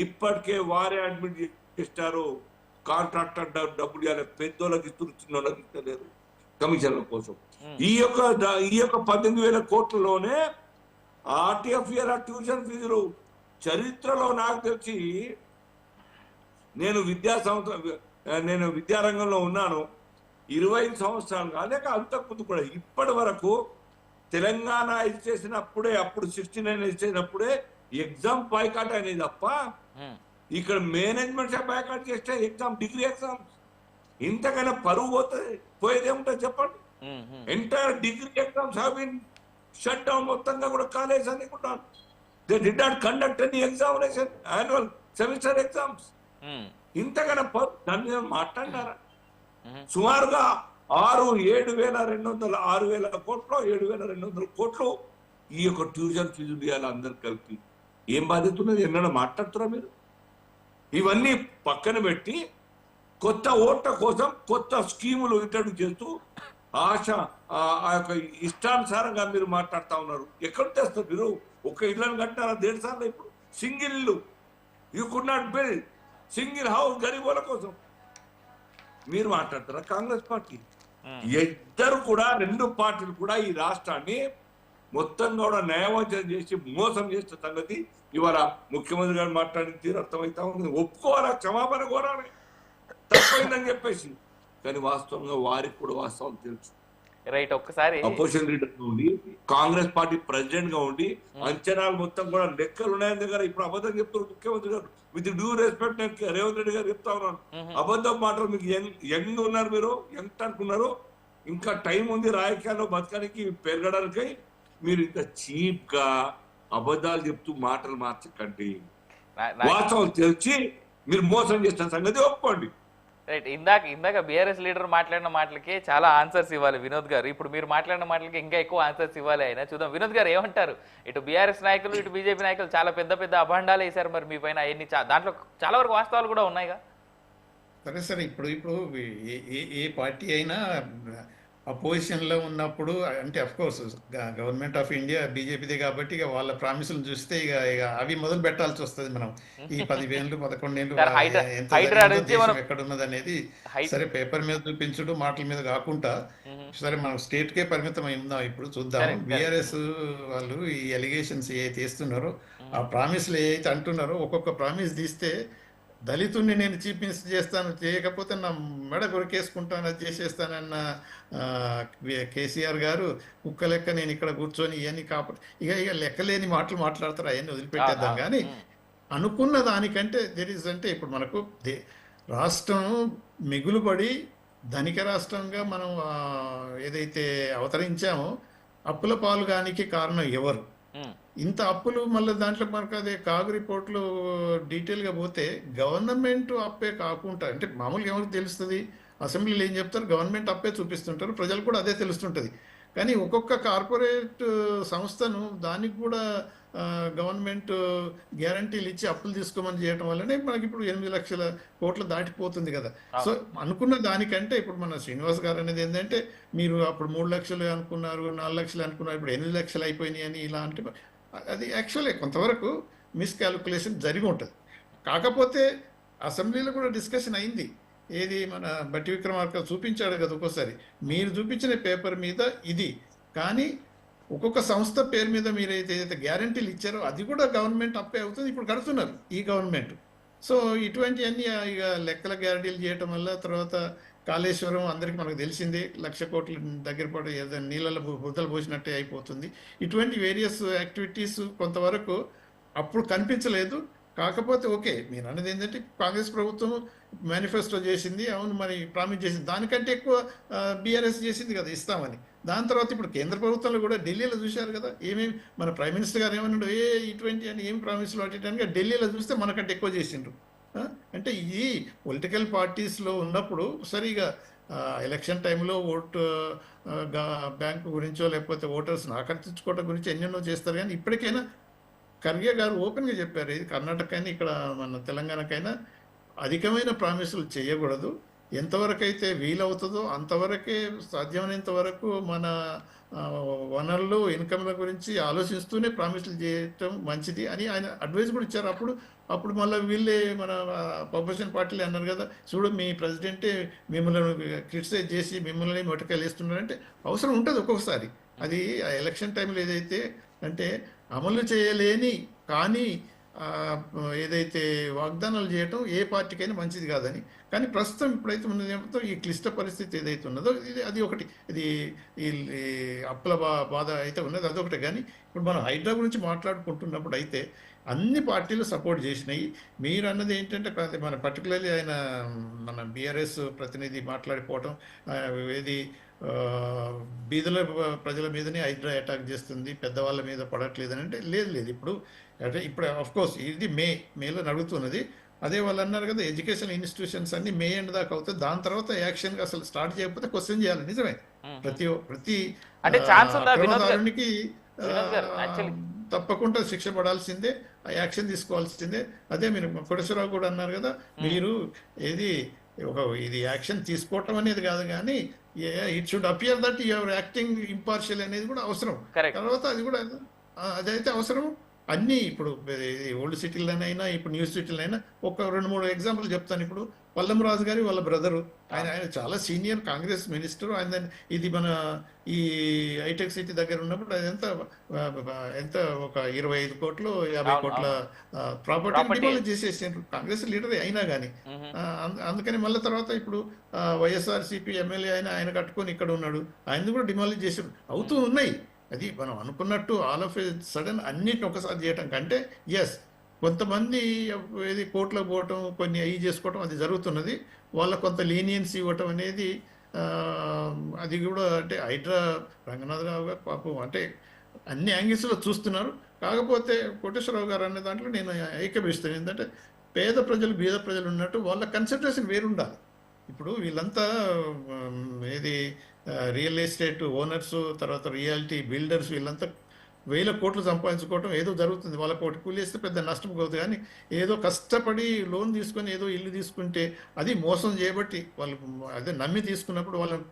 ఇప్పటికే వారే అడ్మిట్ చేస్తారు. కాంట్రాక్టర్ డబ్బులు ఇవ్వాలి, పెద్దోళ్ళకి ఇస్తున్నారు, చిన్నోళ్ళకి ఇస్తలేరు కమిషన్ల కోసం. ఈ యొక్క 18,000 కోట్లలోనే ఆర్టీఎఫ్ఆర్ ట్యూషన్ ఫీజులు చరిత్రలో నాకు తెలిసి, నేను విద్యారంగంలో ఉన్నాను 25 సంవత్సరాలు కాలేక అంతకుముందు కూడా ఇప్పటి వరకు తెలంగాణ ఇది చేసినప్పుడే, అప్పుడు 69 ఇది చేసినప్పుడే ఎగ్జామ్ బాయ్కాట్ అనేది తప్ప ఇక్కడ మేనేజ్మెంట్ బాయ్కాట్ చేస్తే డిగ్రీ ఎగ్జామ్స్ ఇంతకైనా పరువు పోయేదేముంటుంది చెప్పండి. Entire degree exams have been shut down, మొత్తంగా కూడా కాలేజ్ అని కూడా they did not conduct any examination, annual semester exams. ఇంతకన్నా దాని మీద మాట్లాడినారా? సుమారుగా 6,7,200 కోట్లు 7,200 కోట్లు ఈ యొక్క ట్యూషన్ ఫీజులు ఇవ్వాలి అందరు కలిపి. ఏం బాధ్యత ఉన్నది? ఎన్నడూ మాట్లాడుతున్నా మీరు? ఇవన్నీ పక్కన పెట్టి కొత్త ఓట్ల కోసం కొత్త స్కీములు ఇంట్రడ్యూస్ చేస్తూ ఆ యొక్క ఇష్టానుసారంగా మీరు మాట్లాడుతూ ఉన్నారు. ఎక్కడ తెస్తారు మీరు? ఒక ఇళ్ళని కట్టారా 1.5 సార్లు? ఇప్పుడు సింగిల్ ఇల్లు you could not build, single house గరీబుల కోసం. మీరు మాట్లాడతారా కాంగ్రెస్ పార్టీ? ఇద్దరు కూడా, రెండు పార్టీలు కూడా ఈ రాష్ట్రాన్ని మొత్తం కూడా న్యాయవంచన చేసి మోసం చేసిన సంగతి ఇవాళ ముఖ్యమంత్రి గారు మాట్లాడిన తీరు అర్థమవుతా ఉంది. ఒప్పుకోవాలా, క్షమాపణ కోరాలి తప్పైందని చెప్పేసి. కానీ వాస్తవంగా వారికి కూడా వాస్తవం తెలుసు. రైట్, ఒక్కసారి అపోజిషన్ లీడర్ గా ఉండి కాంగ్రెస్ పార్టీ ప్రెసిడెంట్ గా ఉండి అంచనాలు మొత్తం కూడా లెక్కలు ఉన్నాయని దగ్గర ఇప్పుడు అబద్ధం చెప్తున్నారు ముఖ్యమంత్రి గారు. విత్ డ్యూ రెస్పెక్ట్ నేను రేవంత్ రెడ్డి గారు చెప్తా ఉన్నాను, అబద్ధం మాటలు మీకు యంగ్ ఉన్నారు, మీరు యంగ్ అనుకున్నారు, ఇంకా టైం ఉంది రాజకీయాల్లో బతకడానికి పెరగడానికి. మీరు ఇంకా చీప్ గా అబద్ధాలు చెప్తూ మాటలు మార్చకండి. వాస్తవం తెలిసి మీరు మోసం చేసిన సంగతి ఒప్పుకోండి. రైట్, ఇందాక బీఆర్ఎస్ లీడర్ మాట్లాడిన మాటలకి చాలా ఆన్సర్స్ ఇవ్వాలి వినోద్ గారు. ఇప్పుడు మీరు మాట్లాడిన మాటలకి ఇంకా ఎక్కువ ఆన్సర్స్ ఇవ్వాలి ఆయన. చూద్దాం వినోద్ గారు ఏమంటారు. ఇటు బీఆర్ఎస్ నాయకులు, ఇటు బీజేపీ నాయకులు చాలా పెద్ద పెద్ద అభాండాలు వేశారు మరి మీ పైన. అవన్నీ దాంట్లో చాలా వరకు వాస్తవాలు కూడా ఉన్నాయిగా. సరే ఇప్పుడు ఏ పార్టీ అయినా అపోజిషన్లో ఉన్నప్పుడు, అంటే of course government of India బీజేపీదే కాబట్టి ఇక వాళ్ళ ప్రామిసులు చూస్తే ఇక అవి మొదలు పెట్టాల్సి వస్తుంది. మనం ఈ 10 ఏళ్ళు 11 ఏళ్ళు ఎక్కడున్నది అనేది సరే పేపర్ మీద చూపించడం, మాటల మీద కాకుండా సరే మనం స్టేట్ కే పరిమితం అయి ఉందాం. ఇప్పుడు చూద్దాం బీఆర్ఎస్ వాళ్ళు ఈ ఎలిగేషన్స్ ఏదైతే చేస్తున్నారో, ఆ ప్రామిస్లు ఏదైతే అంటున్నారో, ఒక్కొక్క ప్రామిస్ తీస్తే దళితుడిని నేను చీఫ్ మినిస్టర్ చేస్తాను, చేయకపోతే నా మెడ కొరికేసుకుంటాను, అది చేసేస్తానన్న కేసీఆర్ గారు కుక్క లెక్క నేను ఇక్కడ కూర్చొని ఇవన్నీ ఇక లెక్కలేని మాటలు మాట్లాడతారు, అవన్నీ వదిలిపెట్టేద్దాం. కానీ అనుకున్న దానికంటే అంటే ఇప్పుడు మనకు రాష్ట్రం మిగులుబడి ధనిక రాష్ట్రంగా మనం ఏదైతే అవతరించామో అప్పుల పాలుగానికి కారణం ఎవరు? ఇంత అప్పులు మళ్ళీ దాంట్లో మనకు అదే కాగు రిపోర్ట్లు డీటెయిల్గా పోతే గవర్నమెంట్ అప్పే కాకుండా, అంటే మామూలుగా ఎవరికి తెలుస్తుంది, అసెంబ్లీలో ఏం చెప్తారు, గవర్నమెంట్ అప్పే చూపిస్తుంటారు, ప్రజలు కూడా అదే తెలుస్తుంటుంది. కానీ ఒక్కొక్క కార్పొరేట్ సంస్థను దానికి కూడా గవర్నమెంట్ గ్యారంటీలు ఇచ్చి అప్పులు తీసుకోమని చేయడం వల్లనే మనకి ఇప్పుడు 8 లక్షల కోట్లు దాటిపోతుంది కదా. సో అనుకున్న దానికంటే ఇప్పుడు మన శ్రీనివాస్ గారు అనేది ఏంటంటే, మీరు అప్పుడు 3 లక్షలు అనుకున్నారు, 4 లక్షలు అనుకున్నారు, ఇప్పుడు 8 లక్షలు అయిపోయినాయి అని ఇలా అంటే అది యాక్చువల్లీ కొంతవరకు మిస్కాల్కులేషన్ జరిగి ఉంటుంది. కాకపోతే అసెంబ్లీలో కూడా డిస్కషన్ అయింది. ఏది మన బట్టి విక్రమార్క చూపించాడు కదా ఒక్కోసారి, మీరు చూపించిన పేపర్ మీద ఇది, కానీ ఒక్కొక్క సంస్థ పేరు మీద మీరు ఏదైతే గ్యారంటీలు ఇచ్చారో అది కూడా గవర్నమెంట్ అప్పే అవుతుంది, ఇప్పుడు కడుతున్నారు ఈ గవర్నమెంట్. సో ఇటువంటివన్నీ ఇక లెక్కల గ్యారంటీలు చేయటం వల్ల తర్వాత కాళేశ్వరం అందరికీ మనకు తెలిసిందే, 1,00,000 కోట్ల దగ్గర పడి ఏదైనా నీళ్ళలో బుద్ధలు పోసినట్టే అయిపోతుంది. ఇటువంటి వేరియస్ యాక్టివిటీస్ కొంతవరకు అప్పుడు కనిపించలేదు. కాకపోతే ఓకే, మీరు అన్నది ఏంటంటే కాంగ్రెస్ ప్రభుత్వం మేనిఫెస్టో చేసింది, అవును మరి ప్రామిస్ చేసింది, దానికంటే ఎక్కువ బీఆర్ఎస్ చేసింది కదా ఇస్తామని. దాని తర్వాత ఇప్పుడు కేంద్ర ప్రభుత్వంలో కూడా ఢిల్లీలో చూశారు కదా ఏమేమి, మన ప్రైమ్ మినిస్టర్ గారు ఏమన్నాడు, ఇటువంటి అని ఏం ప్రామిస్లు అట్టడానికి బ్ఢిల్లీలో చూస్తే మనకంటే ఎక్కువ చేసిండ్రు. అంటే ఈ పొలిటికల్ పార్టీస్లో ఉన్నప్పుడు సరిగా ఎలక్షన్ టైంలో ఓటు బ్యాంకు గురించో లేకపోతే ఓటర్స్ని ఆకర్షించుకోవడం గురించి ఎన్నెన్నో చేస్తారు. కానీ ఇప్పటికైనా ఖర్గే గారు ఓపెన్గా చెప్పారు, ఇది కర్ణాటకైనా ఇక్కడ మన తెలంగాణకైనా అధికమైన ప్రామిసులు చేయకూడదు, ఎంతవరకు అయితే వీలవుతుందో అంతవరకే, సాధ్యమైనంత వరకు మన వనరులు ఇన్కమ్ల గురించి ఆలోచిస్తూనే ప్రామిసులు చేయటం మంచిది అని ఆయన అడ్వైజ్ కూడా ఇచ్చారు. అప్పుడు మళ్ళీ వీళ్ళే మన అపోజిషన్ పార్టీలు అన్నారు కదా, చూడు మీ ప్రెసిడెంటే మిమ్మల్ని క్రిటిసైజ్ చేసి మిమ్మల్ని మొట్టకాయలు వేస్తున్నారంటే అవసరం ఉంటుంది ఒక్కొక్కసారి. అది ఆ ఎలక్షన్ టైంలో ఏదైతే అంటే అమలు చేయలేని కానీ ఏదైతే వాగ్దానాలు చేయటం ఏ పార్టీకైనా మంచిది కాదని. కానీ ప్రస్తుతం ఇప్పుడైతే ఉన్నదేమో ఈ క్లిష్ట పరిస్థితి ఏదైతే ఉన్నదో అది ఒకటి, ఇది ఈ అప్పుల బాధ అయితే ఉన్నది అదొకటి. కానీ ఇప్పుడు మనం హైడ్రా గురించి మాట్లాడుకుంటున్నప్పుడు అయితే అన్ని పార్టీలు సపోర్ట్ చేసినాయి. మీరు అన్నది ఏంటంటే మన పర్టికులర్లీ ఆయన మన బీఆర్ఎస్ ప్రతినిధి మాట్లాడిపోవటం, ఏది బీదల ప్రజల మీదనే హైడ్రా అటాక్ చేస్తుంది, పెద్దవాళ్ళ మీద పడట్లేదని అంటే లేదు. ఇప్పుడు అఫ్కోర్స్ ఇది మేలో నడుగుతున్నది. అదే వాళ్ళు అన్నారు కదా, ఎడ్యుకేషన్ ఇన్స్టిట్యూషన్స్ అన్ని మే ఎండ్ దాకా అవుతుంది, దాని తర్వాత యాక్షన్ అసలు స్టార్ట్ చేయకపోతే క్వశ్చన్ చేయాలి. నిజమే, ప్రతి అక్రమదారునికి తప్పకుండా శిక్ష పడాల్సిందే, యాక్షన్ తీసుకోవాల్సిందే. అదే మీరు కోటేశ్వరరావు కూడా అన్నారు కదా, మీరు ఇది యాక్షన్ తీసుకోవటం అనేది కాదు కానీ it should appear that your acting impartial అనేది కూడా అవసరం. తర్వాత అది కూడా అదైతే అవసరం. అన్నీ ఇప్పుడు ఓల్డ్ సిటీలోనైనా ఇప్పుడు న్యూ సిటీలైనా ఒక 2-3 ఎగ్జాంపుల్ చెప్తాను. ఇప్పుడు పల్లం రాజు గారి వాళ్ళ బ్రదరు, ఆయన చాలా సీనియర్ కాంగ్రెస్ మినిస్టర్. ఆయన ఇది మన ఈ హైటెక్ సిటీ దగ్గర ఉన్నప్పుడు అది ఎంత ఒక 25 కోట్లు 50 కోట్ల ప్రాపర్టీ డిమాలిష్ చేసేసారు కాంగ్రెస్ లీడర్ అయినా కానీ. అందుకని మళ్ళీ తర్వాత ఇప్పుడు వైఎస్ఆర్సీపీ ఎమ్మెల్యే అయినా ఆయన కట్టుకొని ఇక్కడ ఉన్నాడు, ఆయన కూడా డిమాలిష్ చేసారు. అవుతూ ఉన్నాయి. అది మనం అనుకున్నట్టు ఆల్ ఆఫ్ ఏ సడన్ అన్నిటిని ఒకసారి చేయటం కంటే ఎస్ కొంతమంది ఏది కోర్టులో పోవటం కొన్ని అవి చేసుకోవటం అది జరుగుతున్నది. వాళ్ళ కొంత లీనియన్స్ ఇవ్వటం అనేది అది కూడా అంటే హైడ్రా రంగనాథరావు గారు పాపం అంటే అన్ని యాంగిల్స్లో చూస్తున్నారు. కాకపోతే కోటేశ్వరరావు గారు అనే దాంట్లో నేను ఏకీభవిస్తాను. ఏంటంటే పేద ప్రజలు బీద ప్రజలు ఉన్నట్టు వాళ్ళ కన్సన్ట్రేషన్ వేరుండాలి. ఇప్పుడు వీళ్ళంతా ఏది రియల్ ఎస్టేట్ ఓనర్స్, తర్వాత రియాలిటీ బిల్డర్స్, వీళ్ళంతా 1000 కోట్లు సంపాదించుకోవటం ఏదో జరుగుతుంది. వాళ్ళ కోటి కూలేస్తే పెద్ద నష్టం పోతుంది. కానీ ఏదో కష్టపడి లోన్ తీసుకొని ఏదో ఇల్లు తీసుకుంటే అది మోసం చేయబట్టి వాళ్ళు అదే నమ్మి తీసుకున్నప్పుడు వాళ్ళని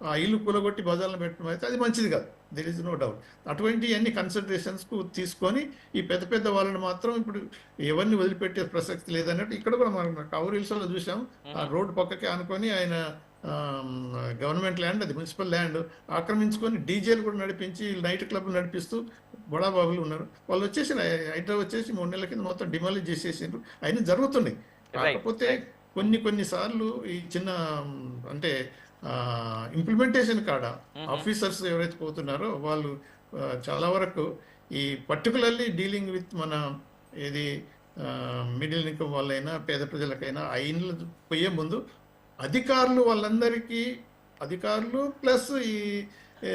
ఆ ఇల్లు కూలగొట్టి బజార్లో పెట్టడం అయితే అది మంచిది కాదు. There is no doubt. అటువంటి అన్ని కన్సిడరేషన్స్కు తీసుకొని ఈ పెద్ద పెద్ద వాళ్ళని మాత్రం ఇప్పుడు ఎవరిని వదిలిపెట్టే ప్రసక్తి లేదన్నట్టు ఇక్కడ కూడా మనం కవర్ హిల్స్లో చూసాం. ఆ రోడ్డు పక్కకే అనుకొని ఆయన గవర్నమెంట్ ల్యాండ్, అది మున్సిపల్ ల్యాండ్ ఆక్రమించుకొని డీజేలు కూడా నడిపించి నైట్ క్లబ్లు నడిపిస్తూ బడాబాబులు ఉన్నారు. వాళ్ళు వచ్చేసి హైడ్రా వచ్చేసి 3 నెలల కింద మొత్తం డిమాలిష్ చేసేసిండ్రు. అయినా జరుగుతున్నాయి. కాకపోతే కొన్ని సార్లు ఈ చిన్న అంటే ఇంప్లిమెంటేషన్ కాడ ఆఫీసర్స్ ఎవరైతే పోతున్నారో వాళ్ళు చాలా వరకు ఈ పర్టికులర్లీ డీలింగ్ విత్ మన ఏది మిడిల్ ఇన్కమ్ వాళ్ళైనా పేద ప్రజలకైనా ఆ ఇండ్లు పోయే ముందు అధికారులు వాళ్ళందరికీ అధికారులు ప్లస్ ఈ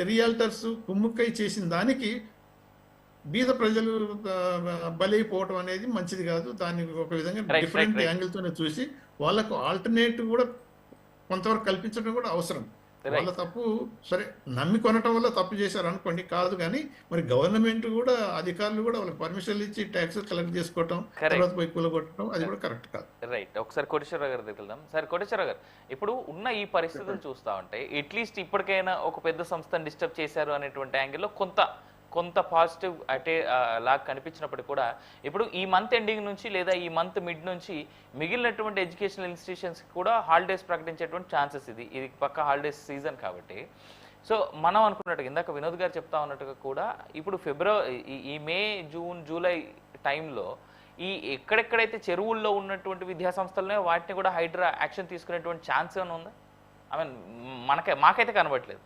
రియాల్టర్స్ కుమ్ముక్కై చేసిన దానికి బీద ప్రజలు బలైపోవటం అనేది మంచిది కాదు. దాన్ని ఒక విధంగా డిఫరెంట్ యాంగిల్తోనే చూసి వాళ్ళకు ఆల్టర్నేటివ్ కూడా కొంతవరకు కల్పించడం కూడా అవసరం. వాళ్ళ తప్పు సరే నమ్మి కొనటం వల్ల తప్పు చేశారు అనుకోండి కాదు, కానీ మరి గవర్నమెంట్ కూడా అధికారులు కూడా వాళ్ళకి పర్మిషన్లు ఇచ్చి ట్యాక్స్ కలెక్ట్ చేసుకోవటం తర్వాత పోయి కూలగొట్టడం అది కూడా కరెక్ట్ కాదు. రైట్. ఒకసారి కోటేశ్వరరావు గారి దగ్గరికి వెళ్దాం. సార్ కోటేశ్వరరావు గారు, ఇప్పుడు ఉన్న ఈ పరిస్థితులు చూస్తూ ఉంటే అట్లీస్ట్ ఇప్పటికైనా ఒక పెద్ద సంస్థను డిస్టర్బ్ చేశారు అనేటువంటి యాంగిల్లో కొంత పాజిటివ్ అంటే లాగా కనిపించినప్పటికీ కూడా ఇప్పుడు ఈ మంత్ ఎండింగ్ నుంచి లేదా ఈ మంత్ మిడ్ నుంచి మిగిలినటువంటి ఎడ్యుకేషనల్ ఇన్స్టిట్యూషన్స్కి కూడా హాలిడేస్ ప్రకటించేటువంటి ఛాన్సెస్ ఇది పక్క హాలిడేస్ సీజన్ కాబట్టి. సో మనం అనుకున్నట్టుగా ఇందాక వినోద్ గారు చెప్తా ఉన్నట్టుగా కూడా ఇప్పుడు ఈ మే జూన్ జూలై టైంలో ఈ ఎక్కడెక్కడైతే చెరువుల్లో ఉన్నటువంటి విద్యా సంస్థలనే వాటిని కూడా హైడ్రా యాక్షన్ తీసుకునేటువంటి ఛాన్స్ ఏమైనా ఉందా? ఐ మీన్ మాకైతే కనబడట్లేదు.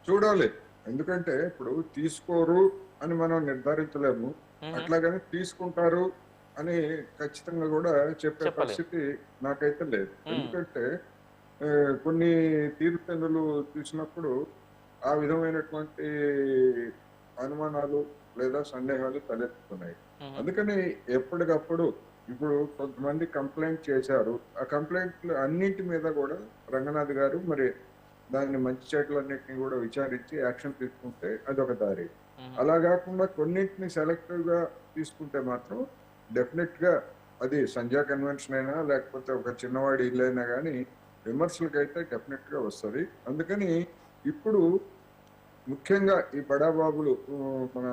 చూడాలి. ఎందుకంటే ఇప్పుడు తీసుకోరు అని మనం నిర్ధారించలేము, అట్లాగని తీసుకుంటారు అని ఖచ్చితంగా కూడా చెప్పే పరిస్థితి నాకైతే లేదు. ఎందుకంటే కొన్ని తీరుతెన్నులు చూసినప్పుడు ఆ విధమైనటువంటి అనుమానాలు లేదా సందేహాలు తలెత్తుతున్నాయి. అందుకని ఎప్పటికప్పుడు ఇప్పుడు కొంతమంది కంప్లైంట్ చేశారు. ఆ కంప్లైంట్లు అన్నింటి మీద కూడా రంగనాథ్ గారు మరి దాన్ని మంచి చెట్లన్నింటినీ కూడా విచారించి యాక్షన్ తీసుకుంటే అదొక దారి. అలా కాకుండా కొన్నింటిని సెలెక్టివ్ గా తీసుకుంటే మాత్రం డెఫినెట్ గా అది సంధ్యా కన్వెన్షన్ అయినా లేకపోతే ఒక చిన్నవాడి ఇల్లు అయినా కానీ విమర్శలకైతే డెఫినెట్ గా వస్తుంది. అందుకని ఇప్పుడు ముఖ్యంగా ఈ బడాబాబులు మన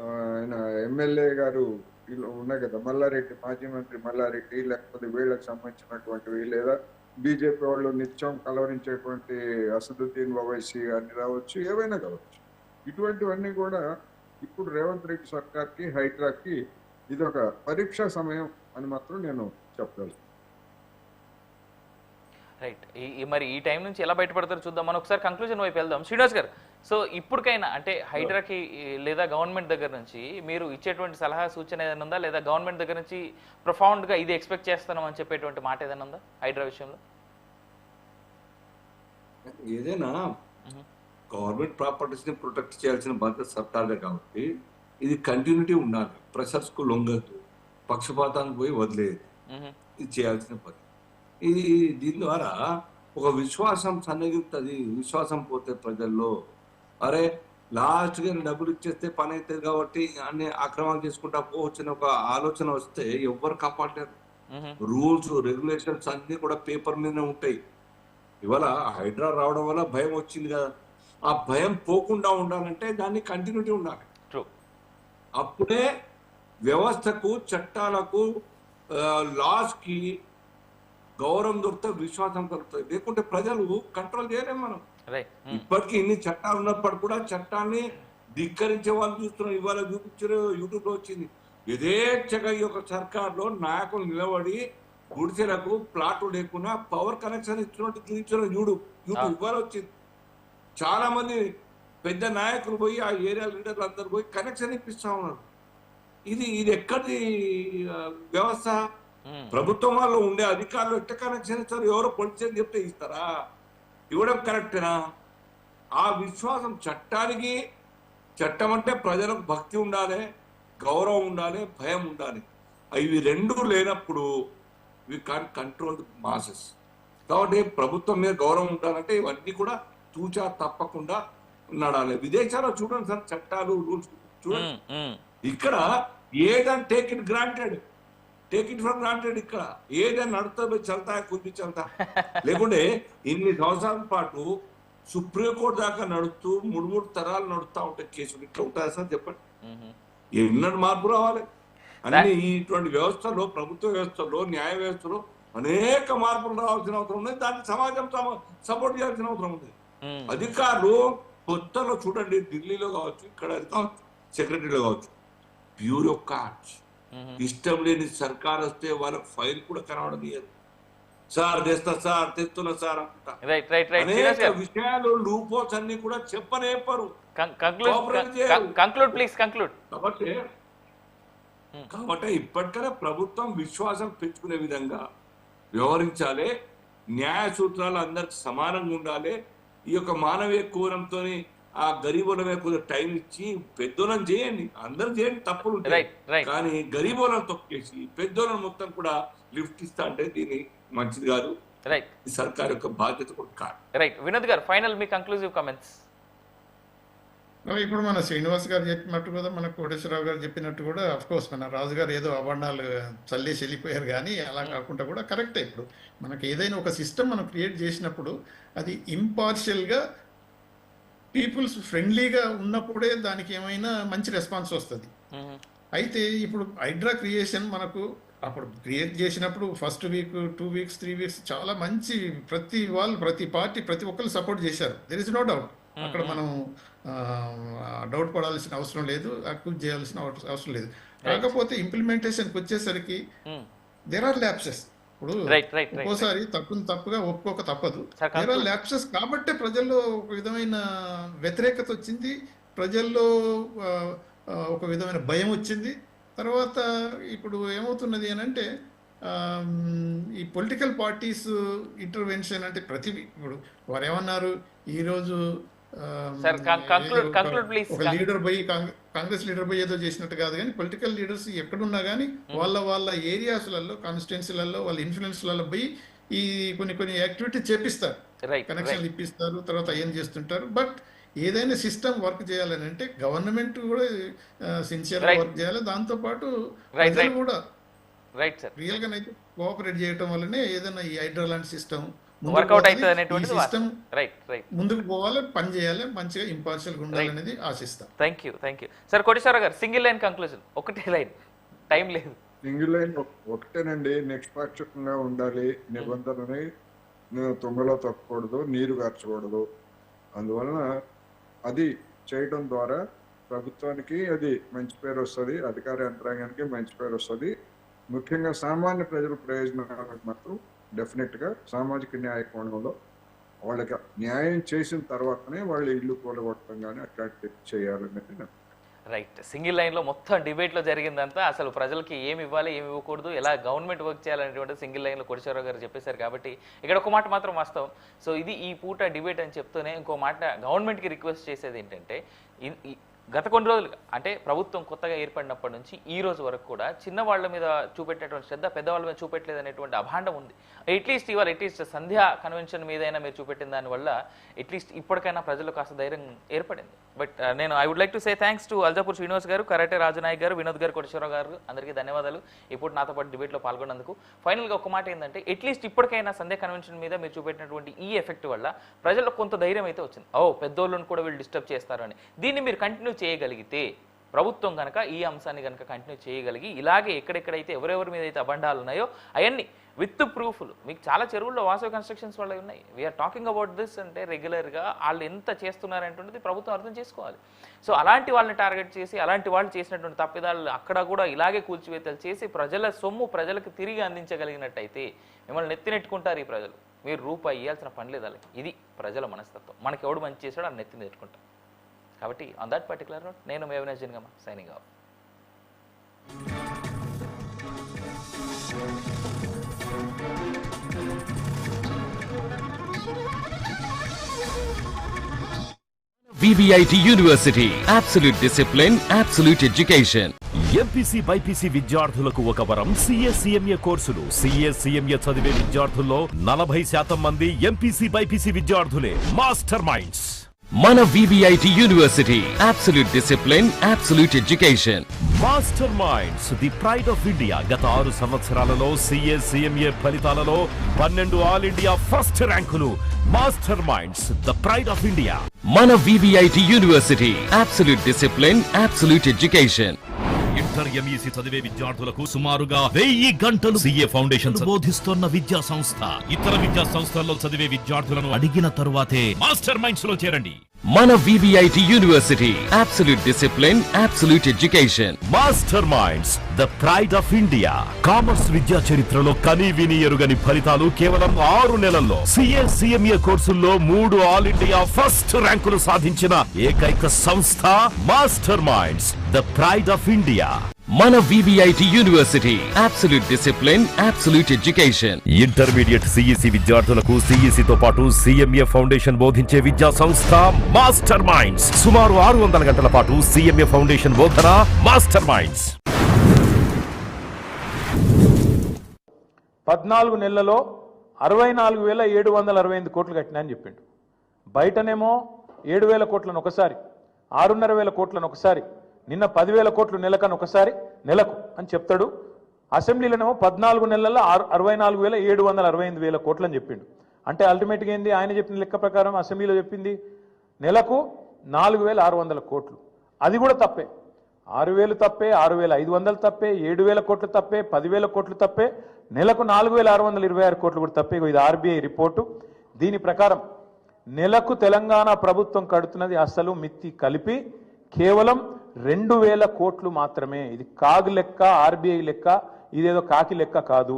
ఆయన ఎమ్మెల్యే గారు వీళ్ళు ఉన్నాయి కదా, మల్లారెడ్డి, మాజీ మంత్రి మల్లారెడ్డి, లేకపోతే వీళ్ళకి సంబంధించినటువంటివి లేదా బీజేపీ వాళ్ళు నిత్యం కలవరించేటువంటి అసదుద్దీన్ ఓవైసీ గారిని రావచ్చు, ఏవైనా కావచ్చు. ఇటువంటివన్నీ కూడా ఇప్పుడు రేవంత్ రెడ్డి సర్కార్కి హైడ్రాకి ఇది ఒక పరీక్షా సమయం అని మాత్రం నేను చెప్పగలను. రైట్. మరి ఈ టైం నుంచి ఎలా బయటపడతారో చూద్దాం. మనం ఒకసారి కంక్లూజన్ వైపు వెళ్దాం. శ్రీనివాస్ గారు, సో ఇప్పటికైనా అంటే హైడ్రాకి లేదా గవర్నమెంట్ దగ్గర నుంచి మీరు ఇచ్చేటువంటి సలహా సూచన ఏదైనా ఉందా, లేదా గవర్నమెంట్ దగ్గర నుంచి ప్రొఫౌండ్గా ఇది ఎక్స్పెక్ట్ చేస్తున్నాం అని చెప్పేటువంటి మాట ఏదైనా ఉందా హైడ్రా విషయంలో? ఏదైనా గవర్నమెంట్ ప్రాపర్టీస్ ని ప్రొటెక్ట్ చేయాల్సిన బాధ్యత సర్కార్దే కాబట్టి ఇది కంటిన్యూటీ ఉండాలి. ప్రెషర్స్ కు లొంగద్దు, పక్షపాతానికి పోయి వదిలేదు, ఇది చేయాల్సిన పని. ఇది దీని ద్వారా ఒక విశ్వాసం సన్నగిస్తుంది. విశ్వాసం పోతే ప్రజల్లో అరే లాస్ట్గా డబ్బులు ఇచ్చేస్తే పని అవుతుంది కాబట్టి అన్ని అక్రమాలు చేసుకుంటా పోవచ్చిన ఒక ఆలోచన వస్తే ఎవ్వరు కాపాడలేరు. రూల్స్ రెగ్యులేషన్స్ అన్ని కూడా పేపర్ మీదనే ఉంటాయి. ఇవాళ హైడ్రా రావడం వల్ల భయం వచ్చింది కదా, ఆ భయం పోకుండా ఉండాలంటే దాన్ని కంటిన్యూటీ ఉండాలి. అప్పుడే వ్యవస్థకు, చట్టాలకు, లాస్ కి గౌరవం దొరుకుతుంది, విశ్వాసం దొరుకుతుంది. లేకుంటే ప్రజలు కంట్రోల్ చేయలేము మనం. ఇప్పటికీ ఇన్ని చట్టాలు ఉన్నప్పటికీ కూడా చట్టాన్ని ధిక్కరించే వాళ్ళు చూస్తున్నాం. ఇవాళ చూపించారు, యూట్యూబ్ లో వచ్చింది. యథేచ్ఛగా ఈ యొక్క సర్కార్లో నాయకులు నిలబడి గుడిసెలకు ప్లాట్ లేకుండా పవర్ కనెక్షన్ ఇచ్చినట్టు చూపించారు. యూట్యూబ్ ఇవాళ వచ్చింది. చాలా మంది పెద్ద నాయకులు పోయి ఆ ఏరియా లీడర్లు అందరు పోయి కనెక్షన్ ఇప్పిస్తా ఉన్నారు. ఇది ఎక్కడి వ్యవస్థ? ప్రభుత్వం వాళ్ళు ఉండే అధికారులు ఎట్ట కనెక్షన్ ఇస్తారు? ఎవరో పొలిటిషియన్ చెప్తే ఇస్తారా? ఇవ్వడం కరెక్టేనా? ఆ విశ్వాసం చట్టానికి, చట్టం అంటే ప్రజలకు భక్తి ఉండాలి, గౌరవం ఉండాలి, భయం ఉండాలి. ఇవి రెండు లేనప్పుడు వి కాన్ కంట్రోల్ మాసెస్. కాబట్టి ప్రభుత్వం మీద గౌరవం ఉండాలంటే ఇవన్నీ కూడా తూచా తప్పకుండా నడాలి. విదేశాల్లో చూడండి సార్, చట్టాలు, రూల్స్ చూడండి. ఇక్కడ ఏదైనా టేక్ ఇట్ ఫర్ గ్రాంటెడ్. ఇక్కడ ఏదైనా నడుతుంది, చల్తా కుది చల్తా. లేకుంటే ఇన్ని సంవత్సరాల పాటు సుప్రీంకోర్టు దాకా నడుస్తూ 3 తరాలు నడుస్తూ ఉంటాయి కేసులు. ఇట్లా ఉంటాయి సార్ చెప్పండి. ఎన్నటి మార్పు రావాలి? అన్ని ఇటువంటి వ్యవస్థలో, ప్రభుత్వ వ్యవస్థలో, న్యాయ వ్యవస్థలో అనేక మార్పులు రావాల్సిన అవసరం ఉంది. దాన్ని సమాజం సపోర్ట్ చేయాల్సిన అవసరం ఉంది. అధికారులు కొత్తలో చూడండి, ఢిల్లీలో కావచ్చు, ఇక్కడ సెక్రటరీలో కావచ్చు, బ్యూరోక్రాట్స్, ఇష్టం లేని సర్కార్ వస్తే వాళ్ళకి ఫైల్ కూడా కనబడదు. సార్ తెస్తా, సార్ తెస్తున్నా సార్ అంట. అనేక విషయాలు, లూపోల్స్ అన్ని కూడా చెప్పనేపారు. కాబట్టి ఇప్పటికైనా ప్రభుత్వం విశ్వాసం పెంచుకునే విధంగా వ్యవహరించాలి. న్యాయ సూత్రాలు అందరికి సమానంగా ఉండాలి. ఈ యొక్క మానవీయ కోణంతో ఆ గరీబులమే కొద్దిగా టైం ఇచ్చి పెద్దోళ్ళని చేయండి, అందరు చేయండి, తప్పులు ఉంటాయి. కానీ గరీబులను తొక్కేసి పెద్దోళ్ళని మొత్తం కూడా లిఫ్ట్ ఇస్తా అంటే దీన్ని మంచిది కాదు. ఈ సర్కార్ యొక్క బాధ్యత కూడా కాదు. రైట్. వినోద్ గారు, ఫైనల్ మీ కంక్లూజివ్ కామెంట్స్. ఇప్పుడు మన శ్రీనివాస్ గారు చెప్పినట్టు కూడా, మన కోటేశ్వరరావు గారు చెప్పినట్టు కూడా, అఫ్ కోర్స్ మన రాజు గారు ఏదో అభండాలు చల్లేసి వెళ్ళిపోయారు. కానీ అలా కాకుండా కూడా కరెక్టే. ఇప్పుడు మనకి ఏదైనా ఒక సిస్టమ్ మనం క్రియేట్ చేసినప్పుడు అది ఇంపార్షియల్గా, పీపుల్స్ ఫ్రెండ్లీగా ఉన్నప్పుడే దానికి ఏమైనా మంచి రెస్పాన్స్ వస్తుంది. అయితే ఇప్పుడు హైడ్రా క్రియేషన్ మనకు అప్పుడు క్రియేట్ చేసినప్పుడు ఫస్ట్ వీక్, 2 వీక్స్, 3 వీక్స్ చాలా మంచి, ప్రతి పార్టీ, ప్రతి ఒక్కరు సపోర్ట్ చేశారు. There is no doubt. అక్కడ మనం డౌట్ పడాల్సిన అవసరం లేదు, అక్యూజ్ చేయాల్సిన అవసరం లేదు. కాకపోతే ఇంప్లిమెంటేషన్కి వచ్చేసరికి దేర్ ఆర్ ల్యాప్సెస్. ఇప్పుడు ఒక్కోసారి తప్పుగా ఒప్పుకోక తప్పదు. There are lapses. కాబట్టే ప్రజల్లో ఒక విధమైన వ్యతిరేకత వచ్చింది, ప్రజల్లో ఒక విధమైన భయం వచ్చింది. తర్వాత ఇప్పుడు ఏమవుతున్నది అని అంటే, ఈ పొలిటికల్ పార్టీస్ ఇంటర్వెన్షన్ అంటే ఇప్పుడు వారు ఏమన్నారు, ఈరోజు ఒక లీడర్ పోయి, కాంగ్రెస్ లీడర్ పోయి ఏదో చేసినట్టు కాదు, కానీ పొలిటికల్ లీడర్స్ ఎక్కడున్నా కానీ వాళ్ళ ఏరియాస్లలో, కాన్స్టిట్యున్సీలలో, వాళ్ళ ఇన్ఫ్లుయెన్స్లలో పోయి ఈ కొన్ని యాక్టివిటీ చేపిస్తారు, కనెక్షన్లు ఇప్పిస్తారు, తర్వాత ఏం చేస్తుంటారు. బట్ ఏదైనా సిస్టమ్ వర్క్ చేయాలని అంటే గవర్నమెంట్ కూడా సిన్సియర్ వర్క్ చేయాలి. దాంతోపాటు ప్రజలు కూడా రియల్ గా అయితే కోఆపరేట్ చేయడం వల్లనే ఏదైనా ఈ హైడ్రా లాంటి సిస్టమ్ వర్కౌట్ అవుతుంది అనేటువంటి సిస్టమ్ ముందుకు పోవాలి, పని చేయాలి, మంచిగా ఇంపార్షియల్ ఉండాలి అనేది ఆశిస్తాం. Thank you sir. కోటేశ్వర గారు, సింగిల్ లైన్ కంక్లూజన్, ఒకటే లైన్, టైం లేదు. సింగిల్ లైన్ ఒకటేనండి. నిష్పాక్షికంగా ఉండాలి, నిబంధనని తుంగలో తొక్కకూడదు, నీరు గార్చకూడదు. అందువలన అది చేయడం ద్వారా ప్రభుత్వానికి అది మంచి పేరు వస్తుంది, అధికార యంత్రాంగానికి మంచి పేరు వస్తుంది. ముఖ్యంగా సామాన్య ప్రజల ప్రయోజనాలకు మాత్రం డెఫినెట్గా సామాజిక న్యాయ కోణంలో వాళ్ళకి న్యాయం చేసిన తర్వాతనే వాళ్ళు ఇల్లు కూలగొట్టడం కానీ అట్లాంటి చేయాలనేది. రైట్. సింగిల్ లైన్లో మొత్తం డిబేట్లో జరిగిందంతా అసలు ప్రజలకి ఏమి ఇవ్వాలి, ఏమి ఇవ్వకూడదు, ఎలా గవర్నమెంట్ వర్క్ చేయాలనేటువంటి సింగిల్ లైన్లో కోటేశ్వరరావు గారు చెప్పేశారు. కాబట్టి ఇక్కడ ఒక మాట మాత్రం వాస్తవం. సో ఇది ఈ పూట డిబేట్ అని చెప్తూనే ఇంకో మాట గవర్నమెంట్కి రిక్వెస్ట్ చేసేది ఏంటంటే, గత కొన్ని రోజులుగా అంటే ప్రభుత్వం కొత్తగా ఏర్పడినప్పటి నుంచి ఈ రోజు వరకు కూడా చిన్నవాళ్ల మీద చూపెట్టేటువంటి శ్రద్ధ పెద్దవాళ్ళ మీద చూపెట్టలేదు అనేటువంటి అభాండం ఉంది. అట్లీస్ట్ ఇవాళ సంధ్యా కన్వెన్షన్ మీదైనా మీరు చూపెట్టిన దానివల్ల అట్లీస్ట్ ఇప్పటికైనా ప్రజలు కాస్త ధైర్యం ఏర్పడింది. బట్ నేను I would like to say thanks to Aljapur Srinivas గారు, కరాటే రాజనాయక్ గారు, వినోద్ గారు, కోటేశ్వరరావు గారు, అందరికీ ధన్యవాదాలు ఇప్పుడు నాతో పాటు డిబేట్లో పాల్గొన్నందుకు. ఫైనల్గా ఒక మాట ఏంటంటే, అట్లీస్ట్ ఇప్పటికైనా సంధ్యా కన్వెన్షన్ మీద మీరు చూపెట్టినటువంటి ఈ ఎఫెక్ట్ వల్ల ప్రజల్లో కొంత ధైర్యం అయితే వచ్చింది. పెద్దోళ్ళను కూడా వీళ్ళు డిస్టర్బ్ చేస్తారు అని. దీన్ని మీరు కంటిన్యూ చేయగలిగితే ప్రభుత్వం కనుక ఈ అంశాన్ని కనుక కంటిన్యూ చేయగలిగి ఇలాగే ఎక్కడెక్కడైతే ఎవరెవరి మీద అయితే అబండాలు ఉన్నాయో అవన్నీ విత్ ప్రూఫ్లు మీకు చాలా చెరువుల్లో వాసవి కన్స్ట్రక్షన్స్ వాళ్ళవి ఉన్నాయి. వీఆర్ టాకింగ్ అబౌట్ దిస్ అంటే రెగ్యులర్గా వాళ్ళు ఎంత చేస్తున్నారంటుండేది ప్రభుత్వం అర్థం చేసుకోవాలి. సో అలాంటి వాళ్ళని టార్గెట్ చేసి అలాంటి వాళ్ళు చేసినటువంటి తప్పిదాలు అక్కడ కూడా ఇలాగే కూల్చివేతలు చేసి ప్రజల సొమ్ము ప్రజలకు తిరిగి అందించగలిగినట్టయితే మిమ్మల్ని నెత్తినెట్టుకుంటారు ఈ ప్రజలు. మీరు రూపాయి ఇవ్వాల్సిన పని లేదు వాళ్ళకి. ఇది ప్రజల మనస్తత్వం. మనకి ఎవడు మంచి చేసాడో ఆ నెత్తిని నెట్టుకుంటాం. కాబట్టి ఆన్ దట్ పర్టికులర్ నోట్ నేను మేవనర్జన్ గమ signing off. VVIT University, absolute discipline, absolute education. MPC BiPC విద్యార్థులకు ఒక వరం CA/CMA కోర్సులు. CA/CMA చదివే విద్యార్థుల్లో 40% మంది ఎంపీసీ బైపీసీ విద్యార్థులే మాస్టర్ మైండ్స్. మన VVIT University, absolute discipline, absolute education. Master minds the pride of India. గత 6 సంవత్సరాలలో CA/CMA ఫలితాలలో 12 ఆల్ ఇండియా ఫస్ట్ ర్యాంకులు. Master minds the pride of India. మన VVIT University, absolute discipline, absolute education. Inter MEC చదివే విద్యార్థులకు సుమారుగా 1000 గంటలు CA ఫౌండేషన్ బోధిస్తున్న విద్యా సంస్థ. ఇతర విద్యా సంస్థల్లో చదివే విద్యార్థులను అడిగిన తరువాతే మాస్టర్ మైండ్స్ లో చేరండి. మన VVIT University, absolute discipline, absolute education. Master minds the pride of India. Commerce విద్యా చరిత్రలో కని విని ఎరుగని ఫలితాలు కేవలం 6 నెలల్లో. CA/CMA కోర్సుల్లో 3 ఆల్ ఇండియా ఫస్ట్ ర్యాంకులు సాధించిన ఏకైక సంస్థ master minds the pride of India. మన VVIT University, absolute discipline, absolute education. Intermediate CEC విద్యార్థులకు CEC తో పాటు CMA ఫౌండేషన్ బోధించే విద్యా సంస్థ మాస్టర్ మైండ్స్. సుమారు 600 గంటల పాటు CMA ఫౌండేషన్ బోధన. Master minds. 14 నెలలలో 64,768 కోట్లు కట్టినా అని చెప్పిండు. బయటనేమో 7,000 కోట్లను ఒకసారి, 6,500 కోట్లను ఒకసారి, నిన్న 10,000 కోట్లు నెలకని ఒకసారి నెలకు అని చెప్తాడు. అసెంబ్లీలోనేమో 14 నెలల్లో 64,768 కోట్లు అని చెప్పిండు. అంటే అల్టిమేట్గా ఏంది? ఆయన చెప్పిన లెక్క ప్రకారం అసెంబ్లీలో చెప్పింది నెలకు 4,600 కోట్లు. అది కూడా తప్పే. 6,000 తప్పే, 6,500 తప్పే, 7,000 కోట్లు తప్పే, 10,000 కోట్లు తప్పే, నెలకు 4,626 కోట్లు కూడా తప్పే. ఇది RBI రిపోర్టు. దీని ప్రకారం నెలకు తెలంగాణ ప్రభుత్వం కడుతున్నది అసలు మిత్తి కలిపి కేవలం 2,000 కోట్లు మాత్రమే. ఇది కాగు లెక్క, RBI లెక్క, ఇదేదో కాకి లెక్క కాదు.